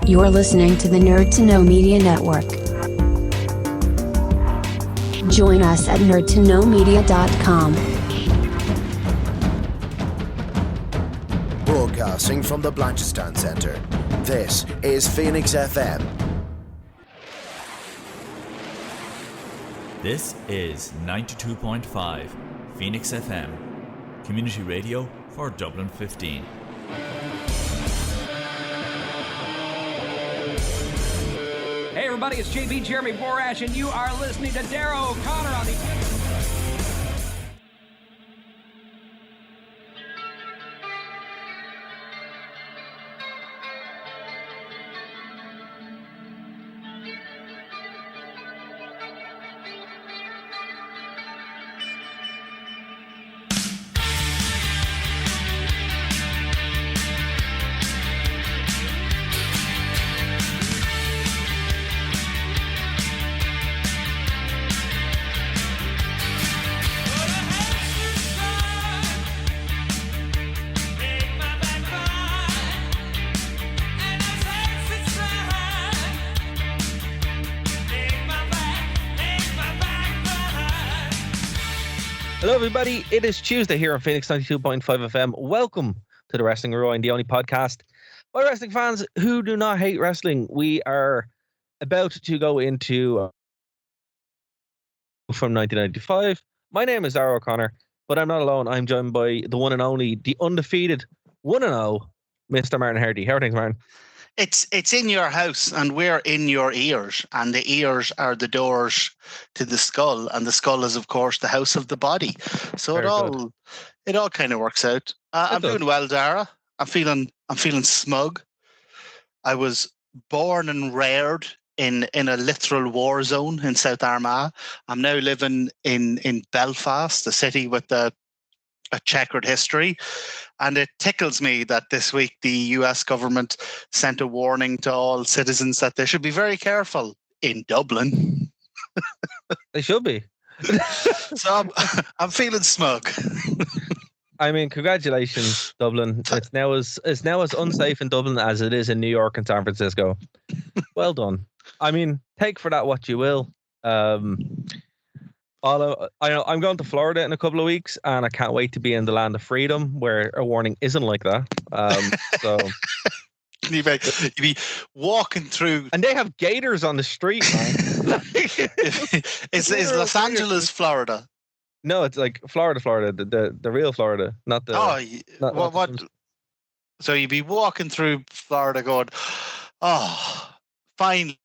You're listening to the Nerd to Know Media Network. Join us at nerdtoknowmedia.com. Broadcasting from the Blanchistan Centre, this is Phoenix FM. This is 92.5 Phoenix FM, community radio for Dublin 15. Hey everybody, it's JB Jeremy Borash, and you are listening to Darrow O'Connor on the... Hello, everybody. It is Tuesday here on Phoenix 92.5 FM. Welcome to the Wrestling Rewind, the only podcast by wrestling fans who do not hate wrestling. We are about to go into from 1995. My name is Darrow O'Connor, but I'm not alone. I'm joined by the one and only, the undefeated 1-0, Mr. Martin Hardy. How are things, Martin? It's in your house, and we're in your ears, and the ears are the doors to the skull, and the skull is, of course, the house of the body. So it all kind of works out. I'm doing well, Dara. I'm feeling smug. I was born and reared in a literal war zone in South Armagh. I'm now living in Belfast, a city with a checkered history. And it tickles me that this week the US government sent a warning to all citizens that they should be very careful in Dublin. They should be. So I'm feeling smug. I mean, congratulations, Dublin. It's now as unsafe in Dublin as it is in New York and San Francisco. Well done. I mean, take for that what you will. I'm going to Florida in a couple of weeks, and I can't wait to be in the land of freedom where a warning isn't like that. So you'd be walking through, and they have gators on the street, man. It's Los Angeles, Florida. No, it's like Florida, the real Florida, not the. What? So you'd be walking through Florida, going, "Oh, fine,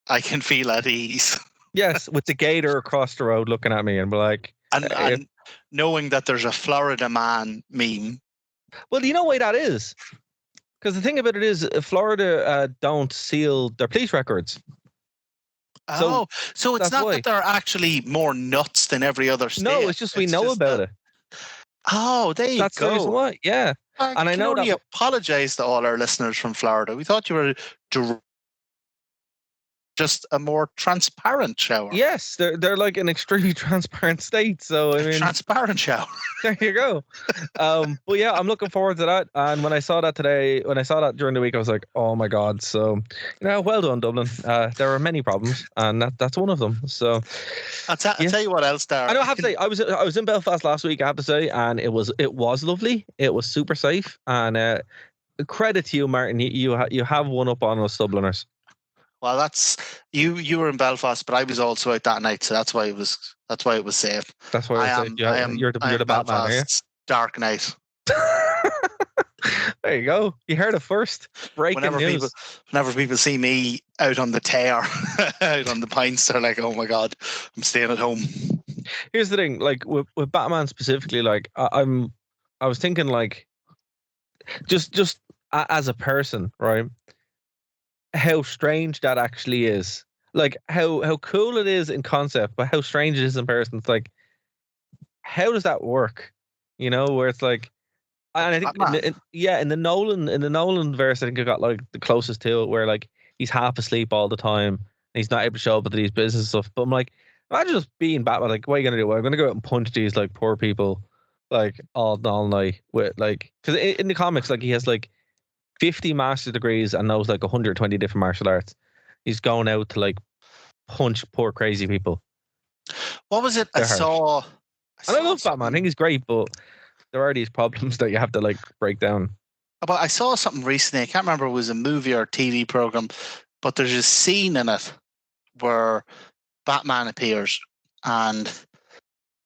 I can feel at ease." Yes, with the gator across the road looking at me and be like... And knowing that there's a Florida man meme. Well, you know why that is? Because the thing about it is, Florida don't seal their police records. So it's not that they're actually more nuts than every other state. No, it's just we know about it. Oh, there you go. That's the reason why, yeah. And I know that... apologize to all our listeners from Florida. We thought you were... just a more transparent shower. Yes, they're like an extremely transparent state. So I mean, transparent shower. There you go. But yeah, I'm looking forward to that. And when I saw that during the week, I was like, oh my god. So well done, Dublin. There are many problems, and that's one of them. So I'll tell you what else, Darren. I don't have to say I was in Belfast last week, I have to say, and it was lovely. It was super safe, and credit to you, Martin. You have one up on us Dubliners. Well, that's you were in Belfast, but I was also out that night, so that's why it was safe. That's why you're the Batman, are you? Dark Knight. There you go. You heard it first. Breaking news. Whenever people see me out on the tear, out on the pints, they're like, "Oh my god, I'm staying at home." Here's the thing, like with Batman specifically, like I was thinking, like just as a person, right? How strange that actually is. Like how cool it is in concept, but how strange it is in person. It's like, how does that work? Where it's like, and I think in the Nolan verse, I think I got like the closest to it, where like he's half asleep all the time and he's not able to show up at these business stuff. But I'm like, imagine just being Batman. Like, what are you gonna do? Well, I'm gonna go out and punch these like poor people like all night with like, because in the comics, like he has like 50 master's degrees and knows like 120 different martial arts. He's going out to like punch poor crazy people. What was it? I saw. And I love Batman. I think he's great, but there are these problems that you have to like break down. But I saw something recently. I can't remember if it was a movie or a TV program, but there's a scene in it where Batman appears and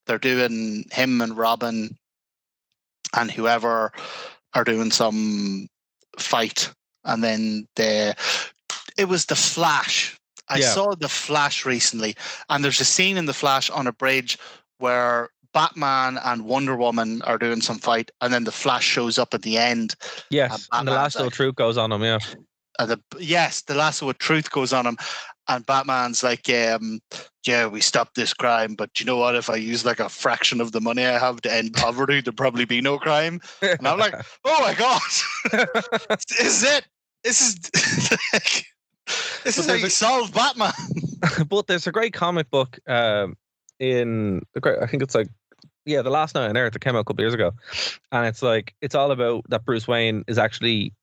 they're doing him and Robin and whoever are doing some fight, and then it was the Flash. I saw the Flash recently, and there's a scene in the Flash on a bridge where Batman and Wonder Woman are doing some fight, and then the Flash shows up at the end. Yes, and the lasso of truth goes on him. Yeah, and the lasso of truth goes on him, and Batman's like, "Yeah, we stopped this crime, but you know what? If I use like a fraction of the money I have to end poverty, there'd probably be no crime." And I'm like, "Oh my god, this is it! This is like, this is how you solve Batman." But there's a great comic book I think it's like, The Last Night on Earth, that came out a couple years ago, and it's all about that Bruce Wayne is actually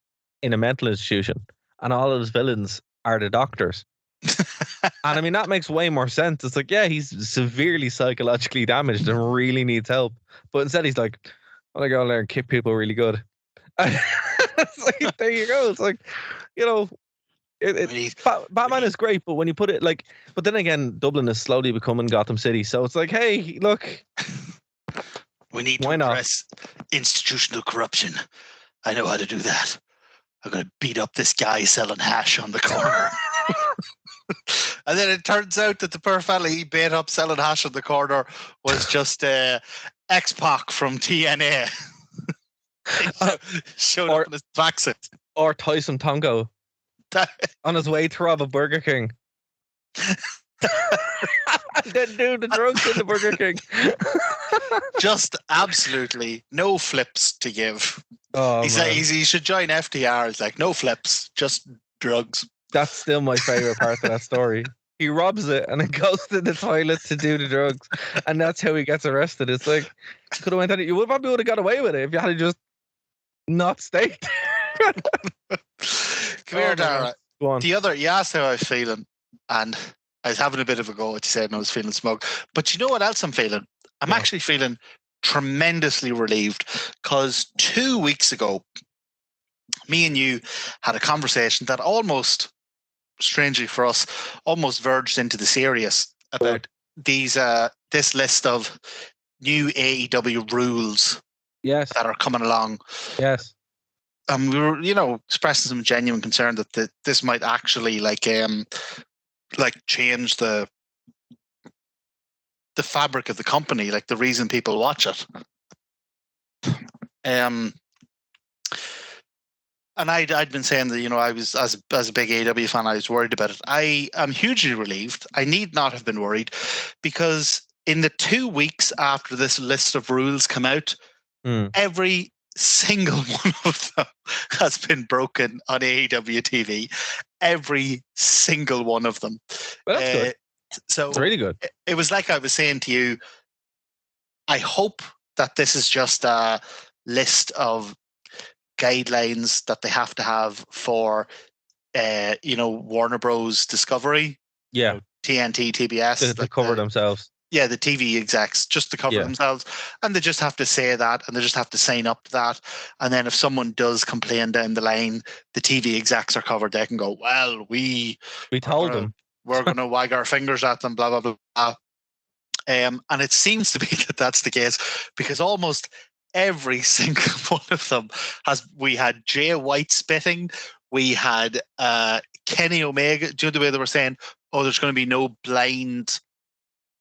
in a mental institution, and all of his villains are the doctors. And I mean, that makes way more sense. It's like, he's severely psychologically damaged and really needs help, but instead he's like, "I'm gonna go there and kick people really good." It's like, there you go. It's like, Batman is great, but when you put it like, but then again, Dublin is slowly becoming Gotham City, so it's like, hey, look, we need to address institutional corruption. I know how to do that. I'm going to beat up this guy selling hash on the corner. And then it turns out that the poor fella he beat up selling hash on the corner was just X-Pac from TNA. Showed up in his vaccine. Or Tyson Tongo on his way to rob a Burger King. And then do the drugs in the Burger King. Just absolutely no flips to give. Oh, he should join FTR. It's like, no flips, just drugs. That's still my favorite part of that story. He robs it and then goes to the toilet to do the drugs, and that's how he gets arrested. It's like, you could have went on it. You probably would have got away with it if you had just not stayed. Come here, Dara. Go on. You asked how I was feeling, and I was having a bit of a go at you saying I was feeling smug. But you know what else I'm feeling? I'm actually feeling tremendously relieved, because 2 weeks ago, me and you had a conversation that almost, strangely for us, almost verged into the serious about this list of new AEW rules that are coming along. Yes. We were, expressing some genuine concern that this might actually change the fabric of the company, like the reason people watch it. And I'd been saying that, I was, as a big AEW fan, I was worried about it. I am hugely relieved. I need not have been worried, because in the 2 weeks after this list of rules come out, every single one of them has been broken on AEW TV. Every single one of them. Well, that's good. So it's really good. It was like I was saying to you, I hope that this is just a list of guidelines that they have to have for, Warner Bros. Discovery. Yeah. TNT, TBS. To cover themselves. Yeah, the TV execs, just to cover themselves. And they just have to say that, and they just have to sign up to that. And then if someone does complain down the line, the TV execs are covered. They can go, well, we told them. We're going to wag our fingers at them, blah, blah, blah, blah. And it seems to be that that's the case, because almost every single one of them we had Jay White spitting. We had Kenny Omega. Do you know the way they were saying, there's going to be no blind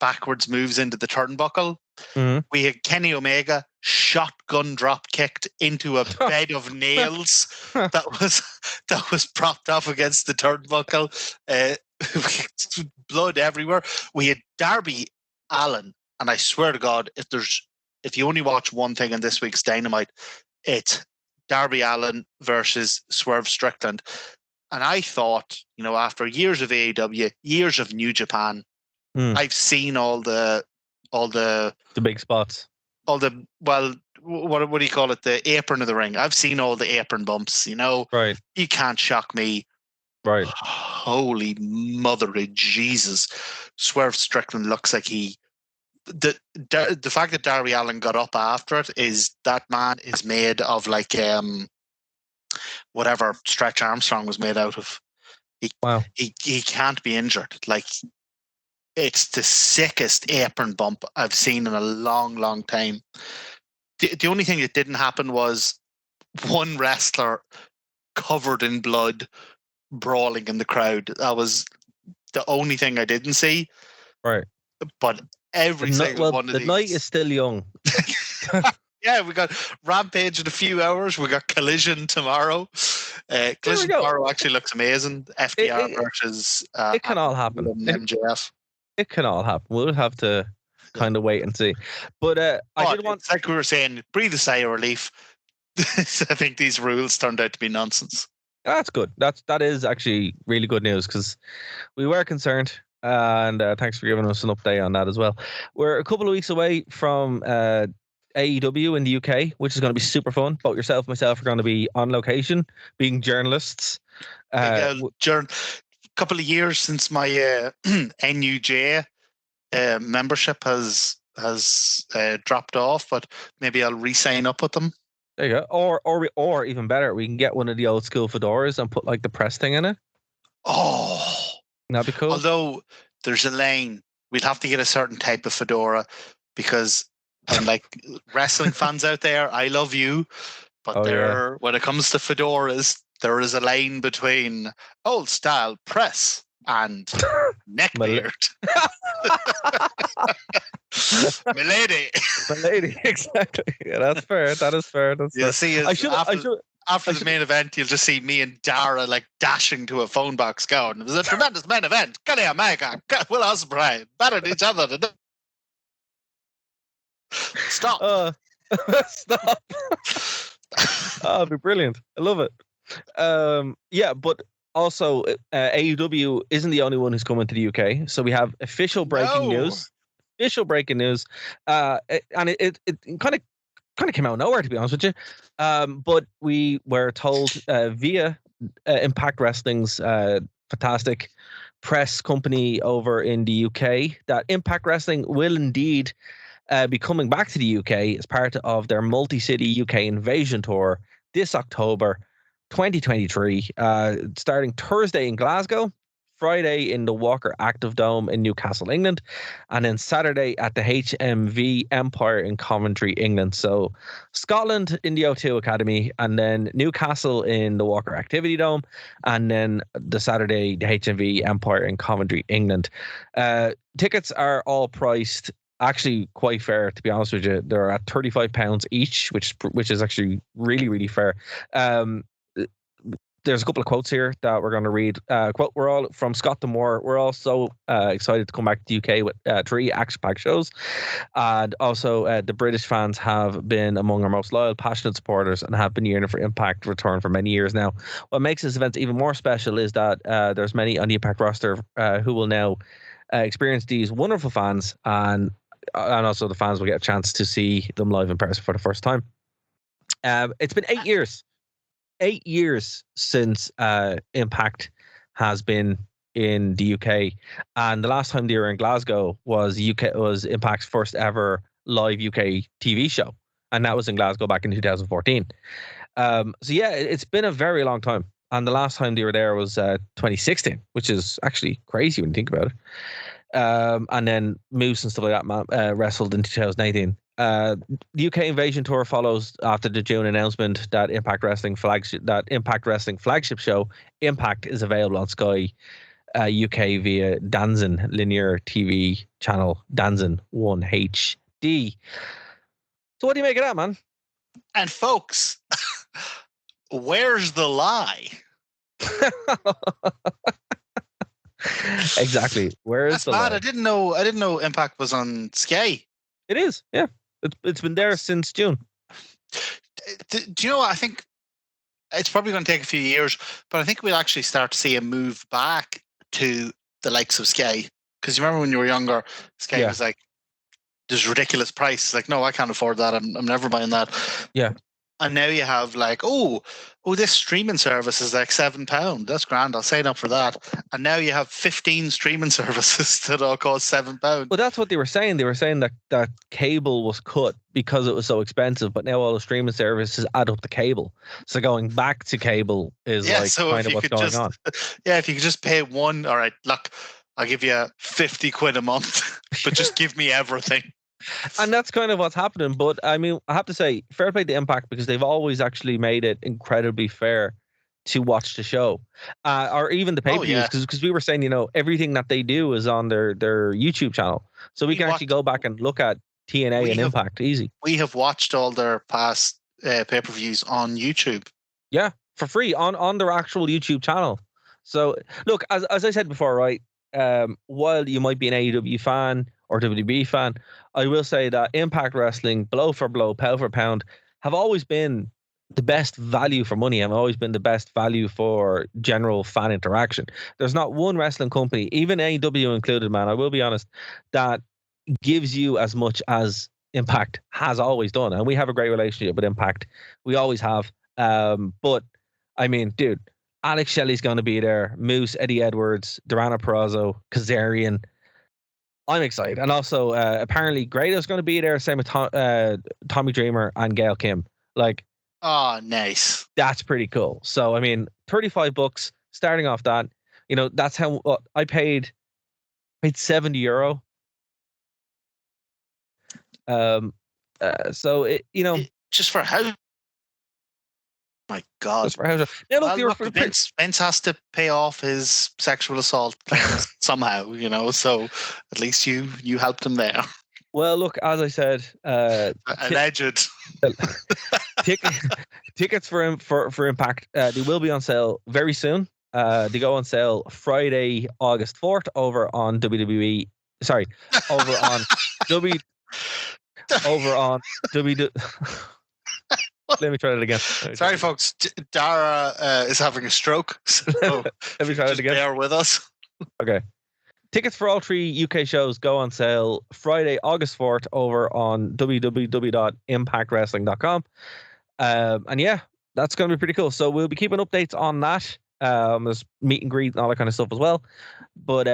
backwards moves into the turnbuckle? Mm-hmm. We had Kenny Omega shotgun drop kicked into a bed of nails that was propped up against the turnbuckle. Blood everywhere. We had Darby Allin, and I swear to God, if you only watch one thing in this week's Dynamite, it's Darby Allin versus Swerve Strickland. And I thought, after years of AEW, years of New Japan, I've seen all the big spots, what do you call it? The apron of the ring. I've seen all the apron bumps. Right. You can't shock me. Right. Holy mother of Jesus! Swerve Strickland looks like the fact that Darby Allin got up after it is that man is made of like whatever Stretch Armstrong was made out of. He can't be injured. Like, it's the sickest apron bump I've seen in a long, long time. The only thing that didn't happen was one wrestler covered in blood brawling in the crowd. That was the only thing I didn't see. Right. But every single one of these. The night is still young. Yeah, we got Rampage in a few hours. We got Collision tomorrow. Collision tomorrow actually looks amazing. FDR versus it can all happen. MJF. It can all happen. We'll have to kind of wait and see. But I did want, like we were saying, breathe a sigh of relief. I think these rules turned out to be nonsense. That's good. That is actually really good news, because we were concerned. And thanks for giving us an update on that as well. We're a couple of weeks away from AEW in the UK, which is going to be super fun. Both yourself and myself are going to be on location, being journalists. Couple of years since my NUJ membership has dropped off, but maybe I'll re-sign up with them. There you go. Or even better, we can get one of the old school fedoras and put like the press thing in it. Oh, that'd be cool. Although there's a lane, we'd have to get a certain type of fedora, because like wrestling fans out there, I love you, but when it comes to fedoras, there is a line between old style press and neckbeard. Milady, exactly. Yeah, that's fair. That is fair. See, after the main event, you'll just see me and Dara like dashing to a phone box going, it was a tremendous main event. Get here, Mega. Will Ospreay battered each other to stop. Stop. It'd be brilliant. I love it. But also AEW isn't the only one who's coming to the UK. So we have official breaking news. And it kind of came out of nowhere, to be honest with you. But we were told via Impact Wrestling's fantastic press company over in the UK that Impact Wrestling will indeed be coming back to the UK as part of their multi-city UK invasion tour this October 2023, starting Thursday in Glasgow, Friday in the Walker Active Dome in Newcastle, England, and then Saturday at the HMV Empire in Coventry, England. So Scotland in the O2 Academy, and then Newcastle in the Walker Activity Dome, and then the Saturday, the HMV Empire in Coventry, England. Tickets are all priced actually quite fair, to be honest with you. They're at £35 each, which is actually really, really fair. There's a couple of quotes here that we're going to read. Quote, we're all from Scott Moore. We're all so excited to come back to the UK with 3 action-packed shows. And also, the British fans have been among our most loyal, passionate supporters and have been yearning for Impact return for many years now. What makes this event even more special is that there's many on the Impact roster who will now experience these wonderful fans, and also the fans will get a chance to see them live in person for the first time. It's been 8 years. 8 years since Impact has been in the UK, and the last time they were in Glasgow was Impact's first ever live UK TV show, and that was in Glasgow back in 2014. It's been a very long time, and the last time they were there was 2016, which is actually crazy when you think about it. And then Moose and stuff like that wrestled in 2018. The UK Invasion Tour follows after the June announcement that Impact Wrestling flagship show Impact is available on Sky UK via Danzon linear TV channel Danzon 1 HD. So what do you make of that, man? And folks, where's the lie? Exactly. Where's the lie? I didn't know Impact was on Sky. It is, yeah. It's been there since June. Do you know what? I think it's probably going to take a few years, but I think we'll actually start to see a move back to the likes of Sky. Because you remember when you were younger, Sky was like this ridiculous price. Like, no, I can't afford that. I'm never buying that. Yeah. And now you have like, this streaming service is like £7. That's grand. I'll sign up for that. And now you have 15 streaming services that all cost £7. Well, that's what they were saying. They were saying that cable was cut because it was so expensive, but now all the streaming services add up the cable. So going back to cable is kind of what's going on. Yeah, if you could just pay one, all right, look, I'll give you 50 quid a month, but just give me everything. And that's kind of what's happening. But I mean, I have to say, fair play to Impact, because they've always actually made it incredibly fair to watch the show, or even the pay-per-views. Because we were saying, everything that they do is on their YouTube channel, so we can actually go back and look at TNA and Impact easy. We have watched all their past pay-per-views on YouTube. Yeah, for free on their actual YouTube channel. So look, as I said before, right? While you might be an AEW fan or WWE fan, I will say that Impact Wrestling, blow for blow, pound for pound, have always been the best value for money, have always been the best value for general fan interaction. There's not one wrestling company, even AEW included, man, I will be honest, that gives you as much as Impact has always done. And we have a great relationship with Impact. We always have. But I mean, dude, Alex Shelley's going to be there. Moose, Eddie Edwards, Durana Purrazzo, Kazarian. I'm excited. And also, apparently, Grado's going to be there. Same with Tommy Dreamer and Gail Kim. Like, oh, nice. That's pretty cool. So, I mean, $35 starting off that. That's how I paid €70. So it, just for how. My God! Yeah, look, Vince has to pay off his sexual assault claims somehow, So at least you helped him there. Well, look, as I said, alleged tickets for Impact. They will be on sale very soon. They go on sale Friday, August 4th, over on WWE. Sorry, over on WWE. Let me try that again. Sorry, folks. Dara is having a stroke. So let me try that again. Bear with us. Okay. Tickets for all 3 UK shows go on sale Friday, August 4th, over on www.impactwrestling.com. And yeah, that's going to be pretty cool. So we'll be keeping updates on that. There's meet and greet and all that kind of stuff as well. But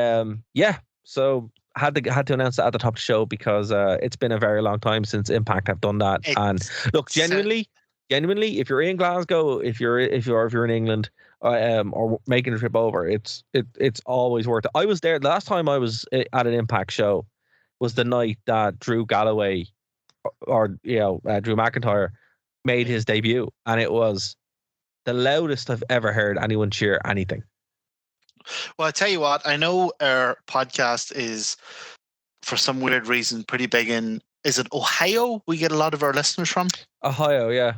yeah, so had to announce that at the top of the show, because it's been a very long time since Impact have done that. And look, genuinely, if you're in Glasgow, if you're in England, or making a trip over, it's always worth it. I was there last time I was at an Impact show was the night that Drew Galloway or Drew McIntyre made his debut, and it was the loudest I've ever heard anyone cheer anything. Well, I tell you what, I know our podcast is, for some weird reason, pretty big in, is it Ohio? We get a lot of our listeners from Ohio, yeah.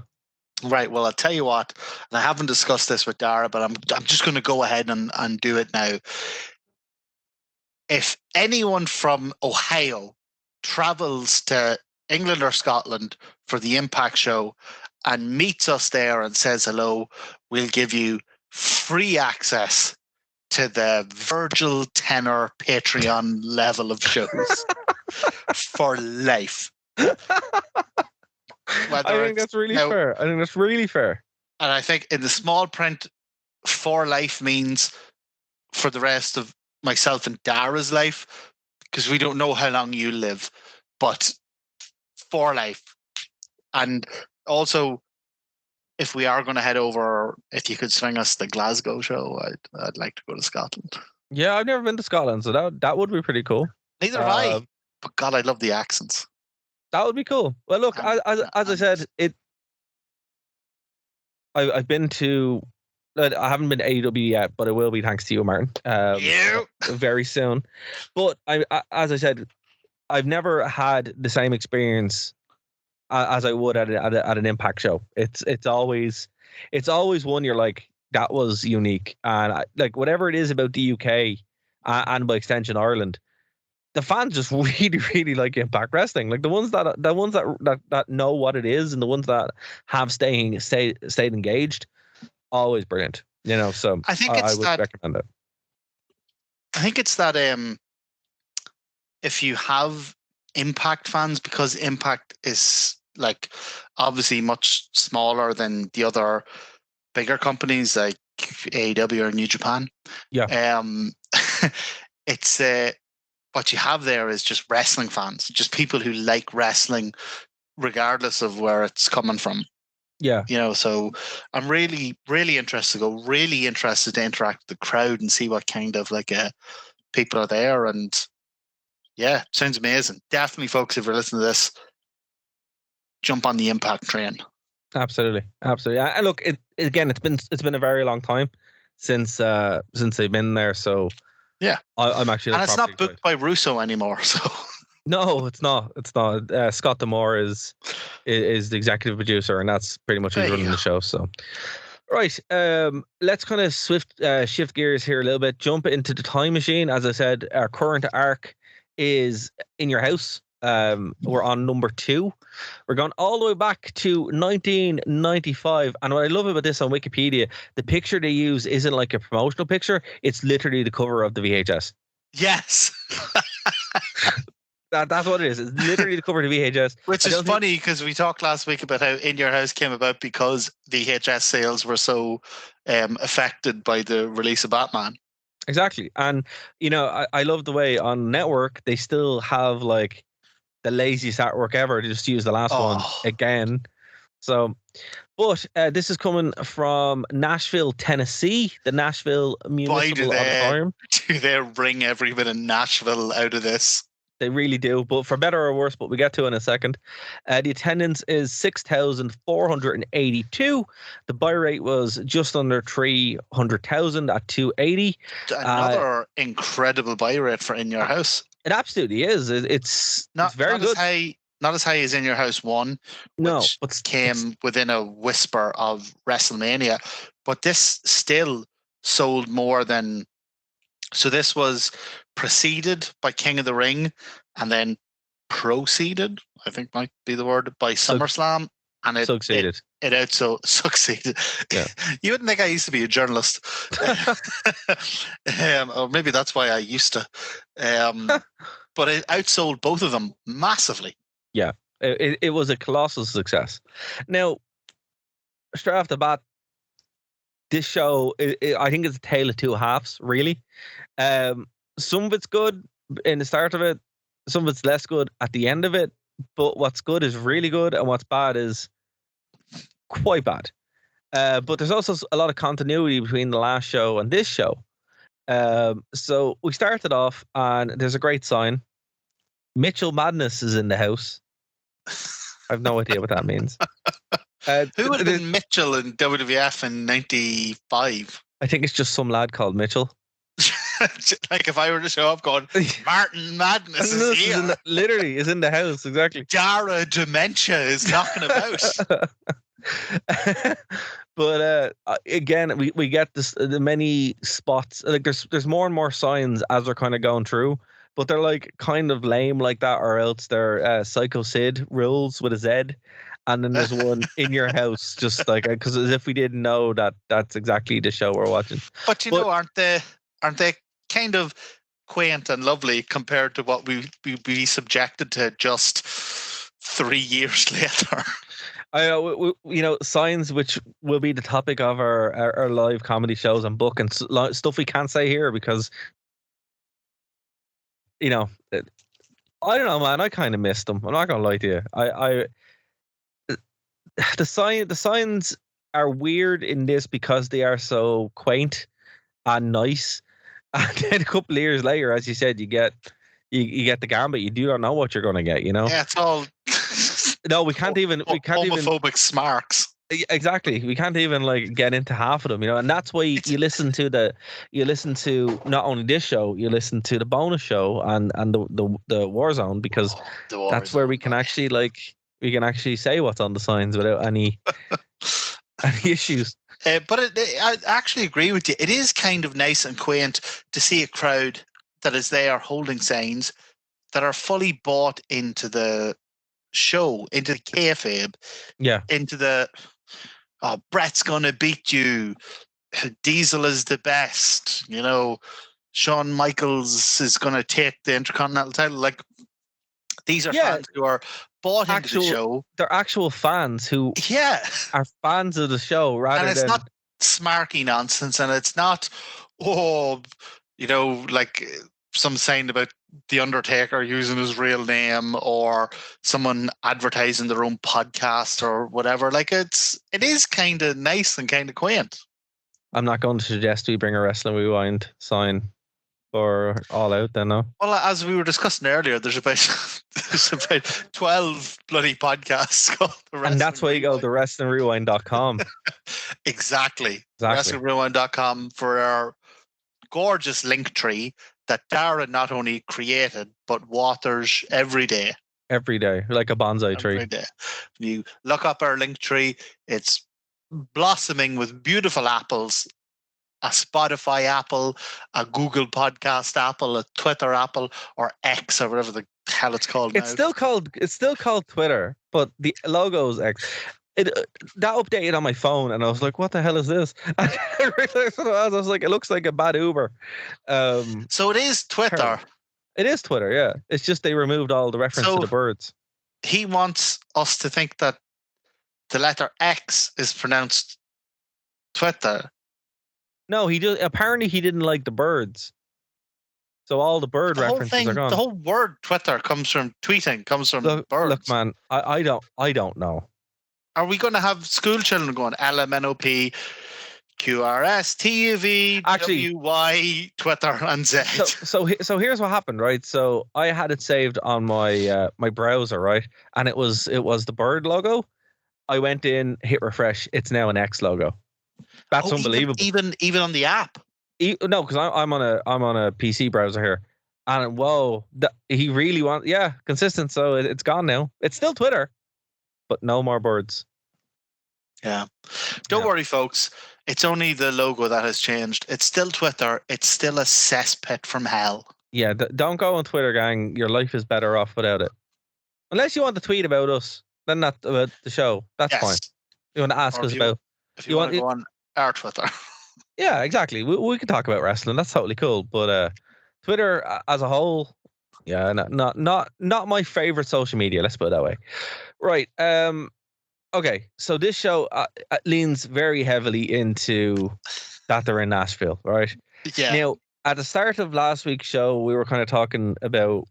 Right. Well, I'll tell you what, and I haven't discussed this with Dara, but I'm just going to go ahead and do it now. If anyone from Ohio travels to England or Scotland for the Impact show and meets us there and says hello, we'll give you free access to the Virgil Tenor Patreon level of shows for life. I think that's really fair. I think that's really fair. And I think in the small print, for life means for the rest of myself and Dara's life, because we don't know how long you live, but for life. And also, if we are going to head over, if you could swing us the Glasgow show, I'd like to go to Scotland. Yeah, I've never been to Scotland, so that would be pretty cool. Neither have I. But God, I love the accents. That would be cool. Well, look, as I said, I've been to. I haven't been to AEW yet, but I will be thanks to you, Martin. Very soon. But as I said, I've never had the same experience as I would at an Impact show. It's always one you're like, that was unique, and like whatever it is about the UK and by extension Ireland, the fans just really, really like Impact Wrestling. Like the ones that know what it is, and the ones that have stayed engaged, always brilliant. So I think I would recommend it. I think it's that if you have Impact fans, because Impact is like obviously much smaller than the other bigger companies like AEW or New Japan. Yeah. It's what you have there is just wrestling fans, just people who like wrestling regardless of where it's coming from. Yeah. So I'm really, really interested to go, really interested to interact with the crowd and see what kind of people are there. And yeah, sounds amazing. Definitely, folks, if you're listening to this, jump on the Impact train. Absolutely. And look, it's been a very long time since they've been there. So yeah, I'm actually. And it's not booked by Russo anymore. So no, it's not. Scott D'Amore is the executive producer, and that's pretty much who's running the show. So, right, let's kind of shift gears here a little bit. Jump into the time machine. As I said, our current arc is in your house. We're on number 2. We're going all the way back to 1995. And what I love about this on Wikipedia, the picture they use isn't like a promotional picture. It's literally the cover of the VHS. Yes. That's what it is. It's literally the cover of the VHS. Which is funny because we talked last week about how In Your House came about because VHS sales were so affected by the release of Batman. Exactly. And, I love the way on Network, they still have like the laziest artwork ever. They just use the last one again. So, but this is coming from Nashville, Tennessee, the Nashville Municipal Auditorium. Do they bring every bit of Nashville out of this? They really do, but for better or worse, but we get to in a second. The attendance is 6,482. The buy rate was just under 300,000 at 280. Another incredible buy rate for In Your House. It absolutely is. It's very good. Not as high as In Your House 1, which came within a whisper of WrestleMania, but this still sold more than. So this was preceded by King of the Ring, and then proceeded, I think might be the word, by SummerSlam, and it succeeded. It succeeded. Yeah. You wouldn't think I used to be a journalist, or maybe that's why I used to. But it outsold both of them massively. Yeah, it was a colossal success. Now, straight off the bat, this show, I think it's a tale of two halves, really. Some of it's good in the start of it, some of it's less good at the end of it, but what's good is really good, and what's bad is quite bad. But there's also a lot of continuity between the last show and this show. So we started off, and there's a great sign. Mitchell Madness is in the house. I have no idea what that means. Who would have been Mitchell in WWF in 95? I think it's just some lad called Mitchell. Like if I were to show up going, Martin Madness is here. Literally is in the house, exactly. Dara Dementia is knocking about. But again, we get the many spots. Like there's more and more signs as they're kind of going through, but they're like kind of lame like that, or else they're Psycho Sid rules with a Z. And then there's one In Your House, just like, because as if we didn't know that's exactly the show we're watching. But aren't they kind of quaint and lovely compared to what we be subjected to just 3 years later? Signs which will be the topic of our live comedy shows and book and stuff we can't say here because, I don't know, man. I kind of missed them. I'm not gonna lie to you. The signs are weird in this because they are so quaint and nice. And then a couple of years later, as you said, you get the gambit. You do not know what you're going to get. Yeah, it's all. No, we can't even homophobic smarks. Exactly, we can't even like get into half of them, and that's why you listen to not only this show, you listen to the bonus show and the Warzone, because that's where we can actually say what's on the signs without any issues. But I actually agree with you. It is kind of nice and quaint to see a crowd that is there holding signs that are fully bought into the show, into the kayfabe, into the Brett's gonna beat you, Diesel is the best, Shawn Michaels is gonna take the Intercontinental title. Like These are Yeah. fans who are bought into the show. They're actual fans who are fans of the show rather and it's than not smarky nonsense, and it's not like some saying about the Undertaker using his real name or someone advertising their own podcast or whatever. Like it is kind of nice and kind of quaint. I'm not going to suggest we bring a Wrestling Rewind sign for All Out then, no? Well, as we were discussing earlier, there's about 12 bloody podcasts called the Wrestling And that's why you go to WrestlingRewind.com. Exactly. WrestlingRewind.com for our gorgeous link tree that Darren not only created, but waters every day. Every day, like a bonsai tree. Every day. You look up our link tree, it's blossoming with beautiful apples, a Spotify apple, a Google podcast apple, a Twitter apple, or X, or whatever the hell it's called now. It's still called Twitter, but the logo is X. That updated on my phone, and I was like, "What the hell is this?" I realized what it was. I was like, "It looks like a bad Uber." So it is Twitter. It is Twitter, yeah. It's just they removed all the reference to the birds. He wants us to think that the letter X is pronounced Twitter. No, apparently he didn't like the birds. So all the bird references are gone. The whole word Twitter comes from tweeting, comes from birds. Look, man, I don't know. Are we going to have school children going LMNOP, QRS, TUV, Actually, WY, Twitter, and Z? So here's what happened, right? So I had it saved on my my browser, right? And it was the bird logo. I went in, hit refresh. It's now an X logo. That's unbelievable. Even on the app. No, because I'm on a PC browser here, and he really wants consistent. So it's gone now. It's still Twitter, but no more birds. Yeah, don't worry, folks. It's only the logo that has changed. It's still Twitter. It's still a cesspit from hell. Yeah, don't go on Twitter, gang. Your life is better off without it. Unless you want to tweet about us, then not about the show. That's fine. You want to ask us about. If you want to go on our Twitter. Yeah, exactly. We can talk about wrestling. That's totally cool. But Twitter as a whole, yeah, not my favorite social media. Let's put it that way. Right. Okay. So this show leans very heavily into that they're in Nashville, right? Yeah. Now, at the start of last week's show, we were kind of talking about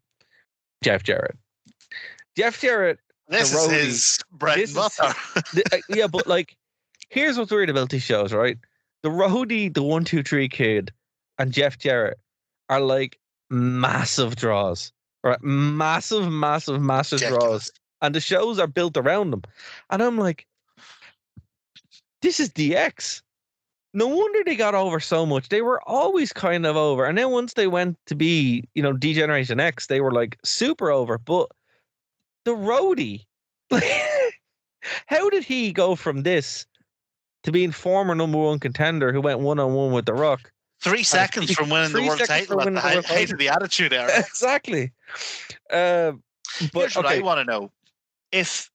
Jeff Jarrett. Jeff Jarrett. This is his bread and butter. Yeah, but like, here's what's weird about these shows, right? The roadie, the 1, 2, 3 kid, and Jeff Jarrett are like massive draws, right? Massive draws, and the shows are built around them. And I'm like, this is DX. No wonder they got over so much. They were always kind of over, and then once they went to be, D-Generation X, they were like super over. But the roadie, like, how did he go from this to being former number one contender who went 1-on-1 with The Rock? 3 seconds from winning the world title at the height of the Attitude Era. Exactly. But here's what I want to know. If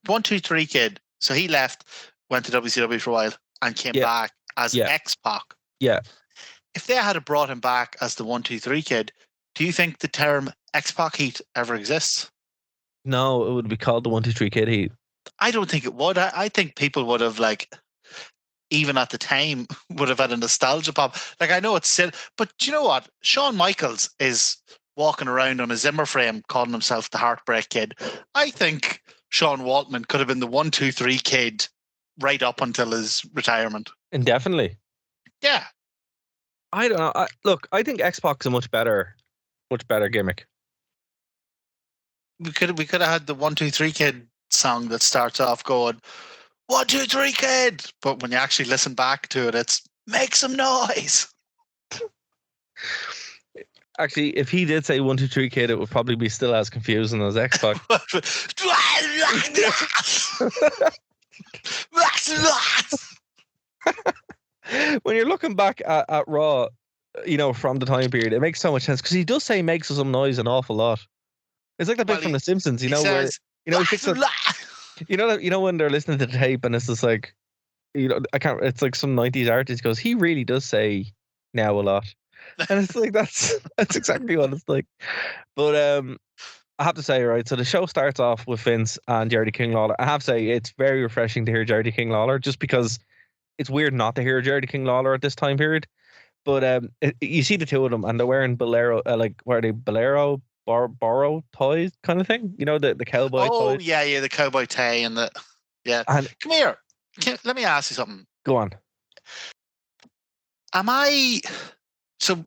1, 2, 3 kid, so he left, went to WCW for a while, and came back as X-Pac. Yeah. If they had brought him back as the 1, 2, 3 kid, do you think the term X-Pac heat ever exists? No, it would be called the 1, 2, 3 kid heat. I don't think it would. I think people would have, like, even at the time, would have had a nostalgia pop. Like, I know it's silly, but do you know what? Shawn Michaels is walking around on a Zimmer frame calling himself the Heartbreak Kid. I think Sean Waltman could have been the 1, 2, 3 kid right up until his retirement. Indefinitely. Yeah. I don't know. I think X-Pac is a much better gimmick. We could have had the 1, 2, 3 kid song that starts off going 1, 2, 3 kid, but when you actually listen back to it, it's make some noise. Actually, if he did say 1, 2, 3 kid, it would probably be still as confusing as X-Pac. When you're looking back at Raw, from the time period, it makes so much sense because he does say makes some noise an awful lot. It's like that bit from The Simpsons, where he fixes when they're listening to the tape and it's just like, it's like some 90s artist goes, he really does say now a lot. And it's like, that's exactly what it's like. But I have to say, right, so the show starts off with Vince and Jerry King Lawler. I have to say, it's very refreshing to hear Jerry King Lawler, just because it's weird not to hear Jerry King Lawler at this time period. But you see the two of them, and they're wearing bolero, what are they, bolero, borrow toys kind of thing? You know, the cowboy toys? Oh, yeah, the cowboy tie and the... Yeah. And, Come here. Let me ask you something. go on. Am I... So,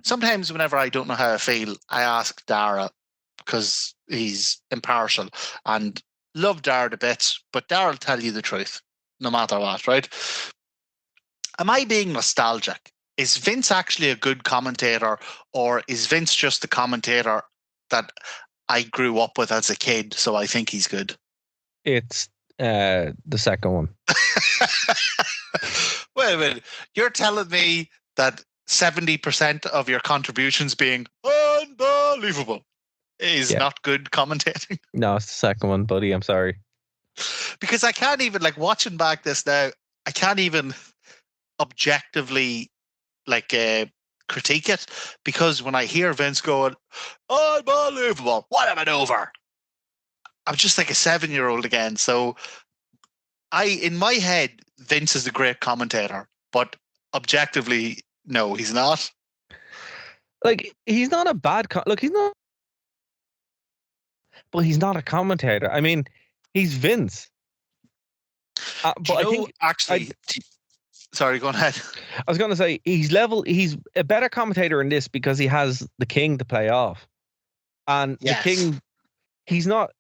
sometimes whenever I don't know how I feel, I ask Dara, because he's impartial, and love Dara to bits, but Dara will tell you the truth, no matter what, right? Am I being nostalgic? Is Vince actually a good commentator, or is Vince just the commentator that I grew up with as a kid, so I think he's good? It's the second one. Wait a minute. You're telling me that 70% of your contributions being unbelievable is not good commentating? No, it's the second one, buddy. I'm sorry. Because I can't even, like, watching back this now, I can't even objectively, like, critique it, because when I hear Vince going, unbelievable, what a maneuver, I'm just like a 7-year-old again. So in my head, Vince is a great commentator, but objectively, no, he's not. Like, he's not a bad look, he's not, but he's not a commentator. I mean, he's Vince. But I think actually, sorry, go on ahead. I was going to say he's a better commentator in this because he has the King to play off, and Yes. the King, he's not.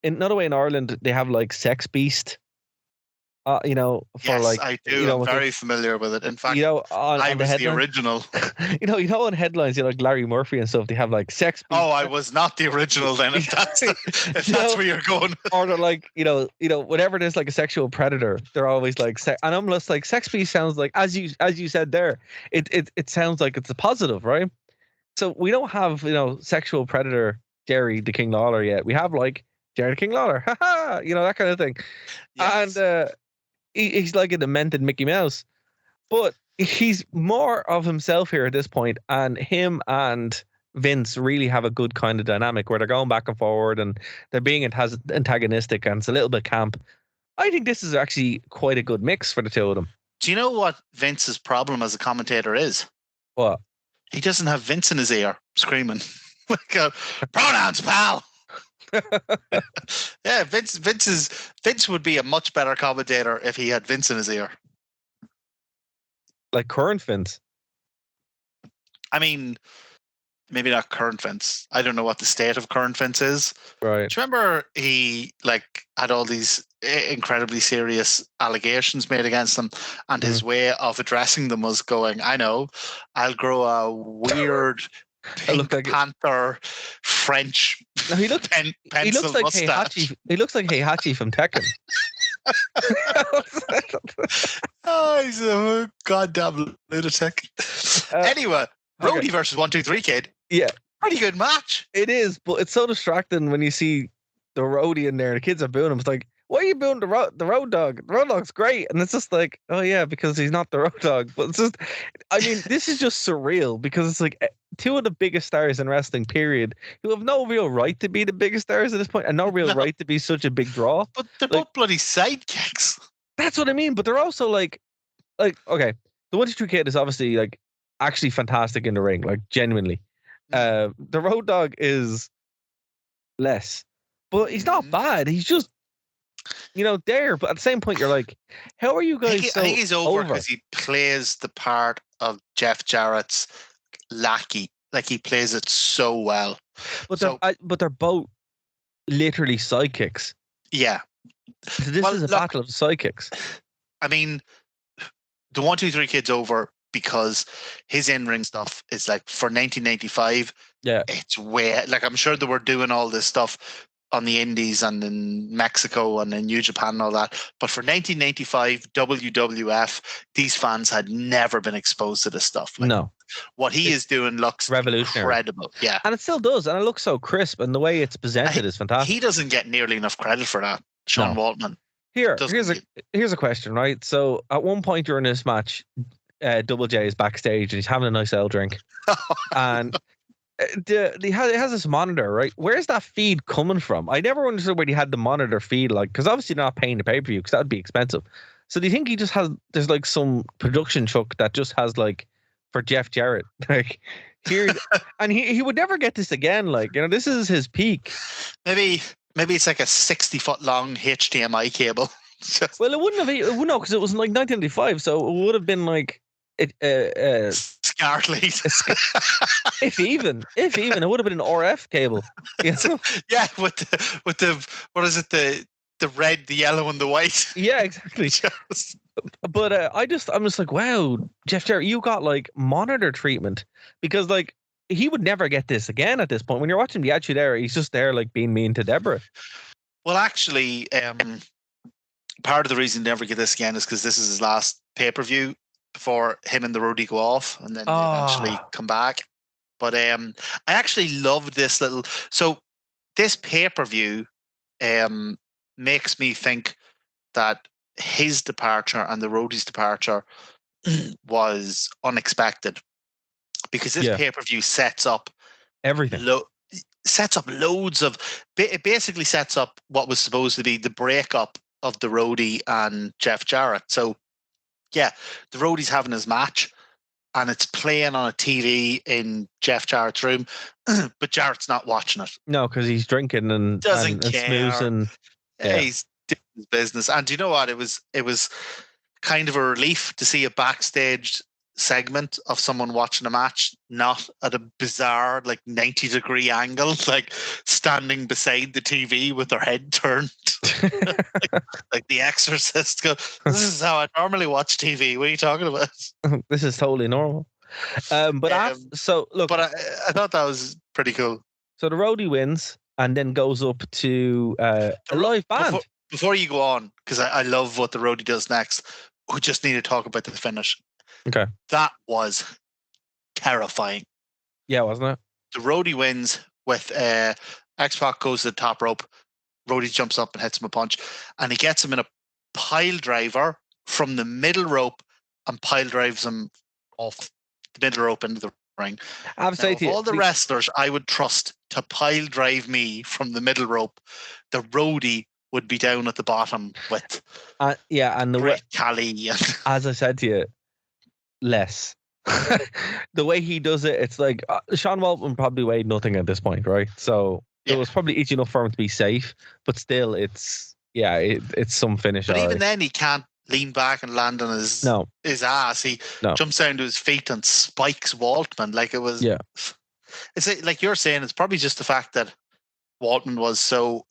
In another way, in Ireland, they have like Sex Beast. You know, for Yes, like, I do. you know, I'm very familiar with it. In fact, you know, I on was the headline- original. you know, on headlines, you know, like Larry Murphy and stuff, they have like Sex Beast. Oh, I was not the original then. If that's where you're going. Or they're like, you know, whatever it is, like a sexual predator, they're always like, and I'm just like, Sex Beast sounds like, as you said there, it sounds like it's a positive, right? So we don't have, you know, sexual predator Jerry the King Lawler yet. We have like Jerry the King Lawler, haha, you know, that kind of thing. Yes. And he's like a demented Mickey Mouse, but he's more of himself here at this point, and him and Vince really have a good kind of dynamic where they're going back and forward, and they're being antagonistic, and it's a little bit camp. I think this is actually quite a good mix for the two of them. Do you know what Vince's problem as a commentator is? What? He doesn't have Vince in his ear screaming, like, pronouns, pal. Yeah, Vince would be a much better commentator if he had Vince in his ear. Like current Vince. I mean, maybe not current Vince. I don't know what the state of current Vince is. Right. Do you remember he had all these incredibly serious allegations made against him, and his way of addressing them was going, I know, I'll grow a weird Pink Panther French he looks pencil like mustache. He looks like Heihachi from Tekken. Oh, he's a goddamn lunatic. Anyway, Brody versus 1-2-3 Kid. Yeah. Pretty good match. It is, but it's so distracting when you see the roadie in there. The kids are booing him. It's like, why are you booing the road dog? The road dog's great. And it's just like, oh yeah, because he's not the road dog. But it's just, I mean, this is just surreal because it's like two of the biggest stars in wrestling, period, who have no real right to be the biggest stars at this point and no real right to be such a big draw. But they're both bloody sidekicks. That's what I mean. But they're also like, okay, the 1-2 Kid is obviously like actually fantastic in the ring, like genuinely. The road dog is less, but he's not bad. He's just, you know, there. But at the same point, you're like, how are you guys? I think he's over because he plays the part of Jeff Jarrett's lackey. Like, he plays it so well. But they're both literally sidekicks. Yeah. This is a battle of sidekicks. I mean, the 1-2-3 Kid's over because his in-ring stuff is like, for 1995, it's way, like, I'm sure they were doing all this stuff on the Indies and in Mexico and in New Japan and all that. But for 1995 WWF, these fans had never been exposed to this stuff. Like, no. What he is doing looks revolutionary. Incredible. Yeah. And it still does. And it looks so crisp. And the way it's presented is fantastic. He doesn't get nearly enough credit for that, Sean Waltman. Here's a question, right? So at one point during this match, Double J is backstage and he's having a nice ale drink. And He has this monitor, right? Where's that feed coming from? I never understood where he had the monitor feed, like, because obviously not paying the pay per view because that would be expensive. So do you think he just has? There's like some production truck that just has like for Jeff Jarrett, like here, and he would never get this again. Like, this is his peak. Maybe it's like a 60-foot long HDMI cable. Well, it wouldn't have. No, because it was like 1995, so it would have been like SCART lead. if even, it would have been an RF cable. Yeah, with the what is it, the red, the yellow, and the white. Yeah, exactly. But I'm just like, wow, Jeff Jarrett, you got like monitor treatment, because like he would never get this again at this point. When you're watching the Attitude Era, he's just there like being mean to Deborah. Well, actually, part of the reason he never get this again is because this is his last pay-per-view before him and the roadie go off, and then they eventually come back. But I actually loved this little. So this pay-per-view makes me think that his departure and the roadie's departure was unexpected, because this pay-per-view sets up everything. It basically sets up what was supposed to be the breakup of the roadie and Jeff Jarrett. So yeah, the roadie's having his match and it's playing on a TV in Jeff Jarrett's room, but Jarrett's not watching it. No, because he's drinking and doesn't care. Snoozing. Yeah, he's doing his business. And do you know what? It was kind of a relief to see a backstage segment of someone watching a match, not at a bizarre like 90-degree angle, like standing beside the TV with their head turned, like The Exorcist. This is how I normally watch TV. What are you talking about? This is totally normal. But I thought that was pretty cool. So the roadie wins and then goes up to a live band. Before you go on, because I love what the roadie does next, we just need to talk about the finish. Okay. That was terrifying. Yeah, wasn't it? The roadie wins with X-Pac goes to the top rope. Roadie jumps up and hits him a punch, and he gets him in a pile driver from the middle rope and pile drives him off the middle rope into the ring. I have to say to you, all the wrestlers I would trust to pile drive me from the middle rope, the roadie would be down at the bottom with and the way Cali. As I said to you, less. The way he does it, it's like Sean Waltman probably weighed nothing at this point, right? So it was probably easy enough for him to be safe, but still, it's some finish. But even then, he can't lean back and land on his ass. He jumps down to his feet and spikes Waltman. Like it was. Yeah. It's like you're saying. It's probably just the fact that Waltman was so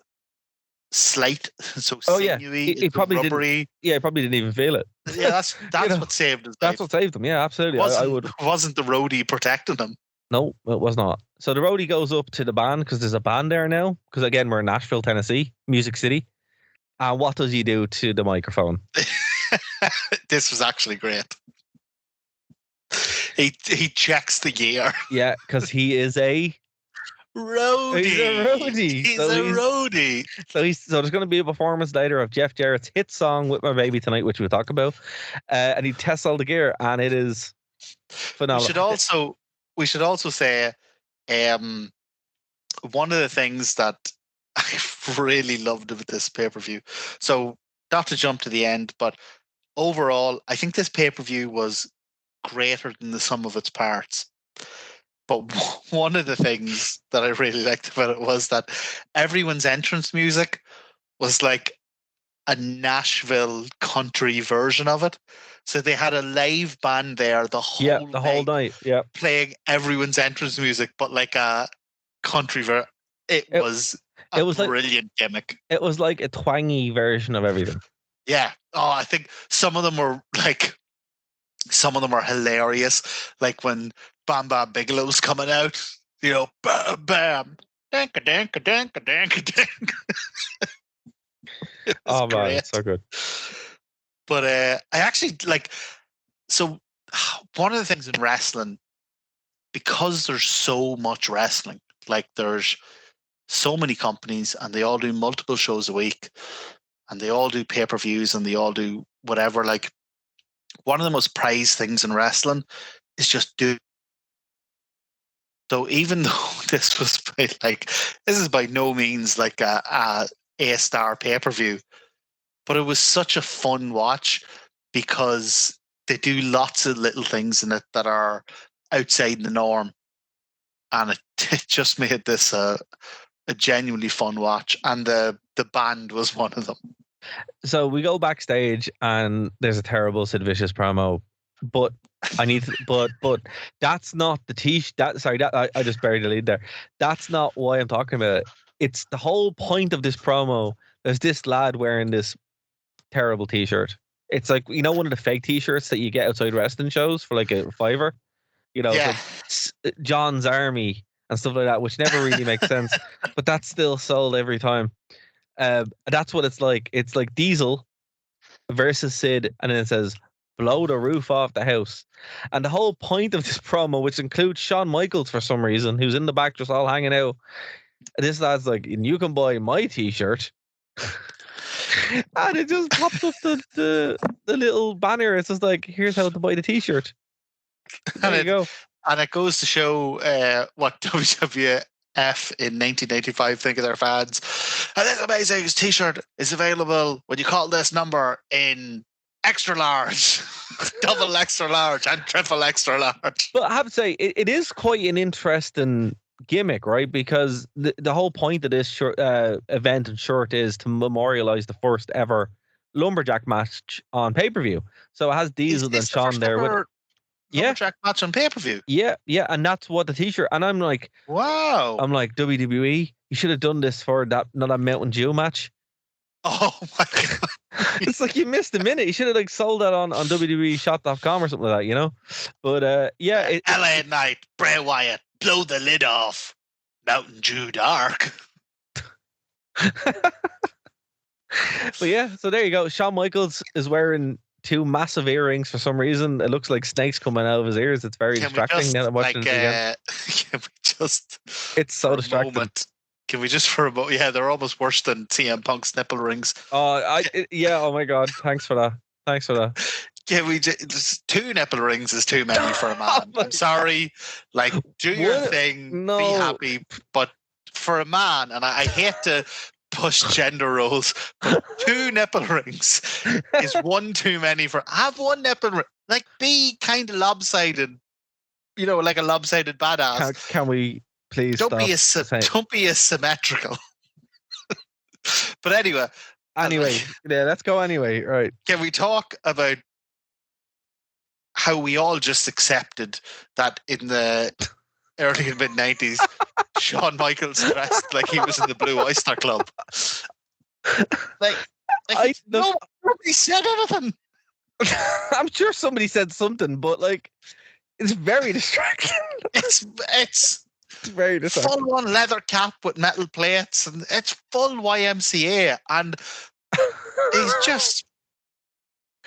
slight, so sinewy, he probably rubbery. He probably didn't even feel it. Yeah, that's what saved his life. That's what saved him. Yeah, absolutely. Wasn't the roadie protecting him? No, it was not. So the roadie goes up to the band because there's a band there now. Because again, we're in Nashville, Tennessee, Music City. And what does he do to the microphone? This was actually great. He checks the gear. Yeah, because he is a roadie. He's a roadie. He's a roadie. So there's going to be a performance later of Jeff Jarrett's hit song "With My Baby Tonight," which we'll talk about, and he tests all the gear, and it is phenomenal. We should also say, one of the things that I really loved about this pay-per-view. So not to jump to the end, but overall, I think this pay-per-view was greater than the sum of its parts. But one of the things that I really liked about it was that everyone's entrance music was like a Nashville country version of it. So they had a live band there the whole night, playing everyone's entrance music, but like a country version. It was a brilliant gimmick. It was like a twangy version of everything. Yeah. Oh, I think some of them were hilarious. Like when Bam Bam Bigelow's coming out, bam, bam, danka, danka, danka, danka, danka. Oh man, it's so good. But I actually so one of the things in wrestling, because there's so much wrestling, like there's so many companies and they all do multiple shows a week and they all do pay-per-views and they all do whatever. Like one of the most prized things in wrestling is just doing So even though this is by no means like a A-star pay-per-view, but it was such a fun watch because they do lots of little things in it that are outside the norm. And it just made this a genuinely fun watch. And the band was one of them. So we go backstage and there's a terrible Sid Vicious promo, but but that's not the I just buried the lead there. That's not why I'm talking about it. It's the whole point of this promo. There's this lad wearing this terrible t-shirt. It's like, you know, one of the fake t-shirts that you get outside wrestling shows for like a $5, you know, Yeah. like John's Army and stuff like that, which never really makes sense, but that's still sold every time. That's what it's like. It's like Diesel versus Sid, and then it says blow the roof off the house. And the whole point of this promo, which includes Shawn Michaels for some reason, who's in the back just all hanging out, this lad's like, you can buy my t-shirt. And it just pops up the little banner. It's just like, here's how to buy the t-shirt. There you go. And it goes to show what WWF in 1995 think of their fans. And this amazing t-shirt is available when you call this number in extra large, double extra large, and triple extra large. But I have to say, it is quite an interesting gimmick, right? Because the whole point of this event and shirt is to memorialize the first ever lumberjack match on pay-per-view. So it has Diesel and Shawn there with lumberjack match on pay-per-view. Yeah, and that's what the t-shirt. And I'm like, wow. I'm like, WWE, you should have done this for that Mountain Dew match. Oh my god. It's like you missed a minute. You should have like sold that on WWEshop.com or something like that, you know? But yeah. LA Knight, Bray Wyatt, blow the lid off. Mountain Dew Dark. But yeah, so there you go. Shawn Michaels is wearing 2 massive earrings for some reason. It looks like snakes coming out of his ears. It's very distracting now that I'm watching it again. Can we just... It's so distracting. Can we just for a moment? Yeah, they're almost worse than CM Punk's nipple rings. Oh, yeah. Oh my god. Thanks for that. Can we just 2 nipple rings is too many for a man. I'm sorry. Like, do your thing, be happy. But for a man, and I hate to push gender roles, but 2 nipple rings is 1 too many for. Have 1 nipple ring. Like, be kind of lopsided. You know, like a lopsided badass. Can we? Please don't be as symmetrical. But anyway, yeah, let's go anyway. Right? Can we talk about how we all just accepted that in the early and mid 90s, Shawn Michaels dressed like he was in the Blue Oyster Club? Nobody said anything. I'm sure somebody said something, but like, it's very distracting. It's very distracting. Full on leather cap with metal plates, and it's full YMCA, and he's just.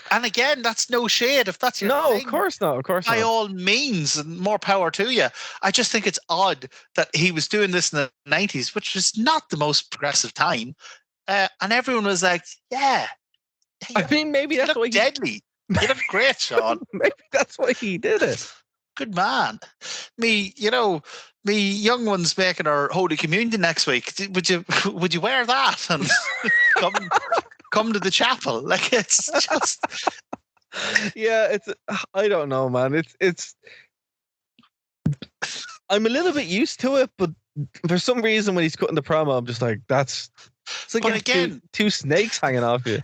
And again, that's no shade. If that's your thing, of course not. By all means, and more power to you. I just think it's odd that he was doing this in the 90s, which is not the most progressive time, and everyone was like, "Yeah." I mean, maybe that's why deadly. You look great, Shawn. Maybe that's why he did it. Good man. Me young one's making her Holy Communion next week. Would you wear that and come to the chapel? Like, it's just. Yeah, I don't know, man. It's. I'm a little bit used to it, but for some reason, when he's cutting the promo, I'm just like, it's like, but again, two snakes hanging off you.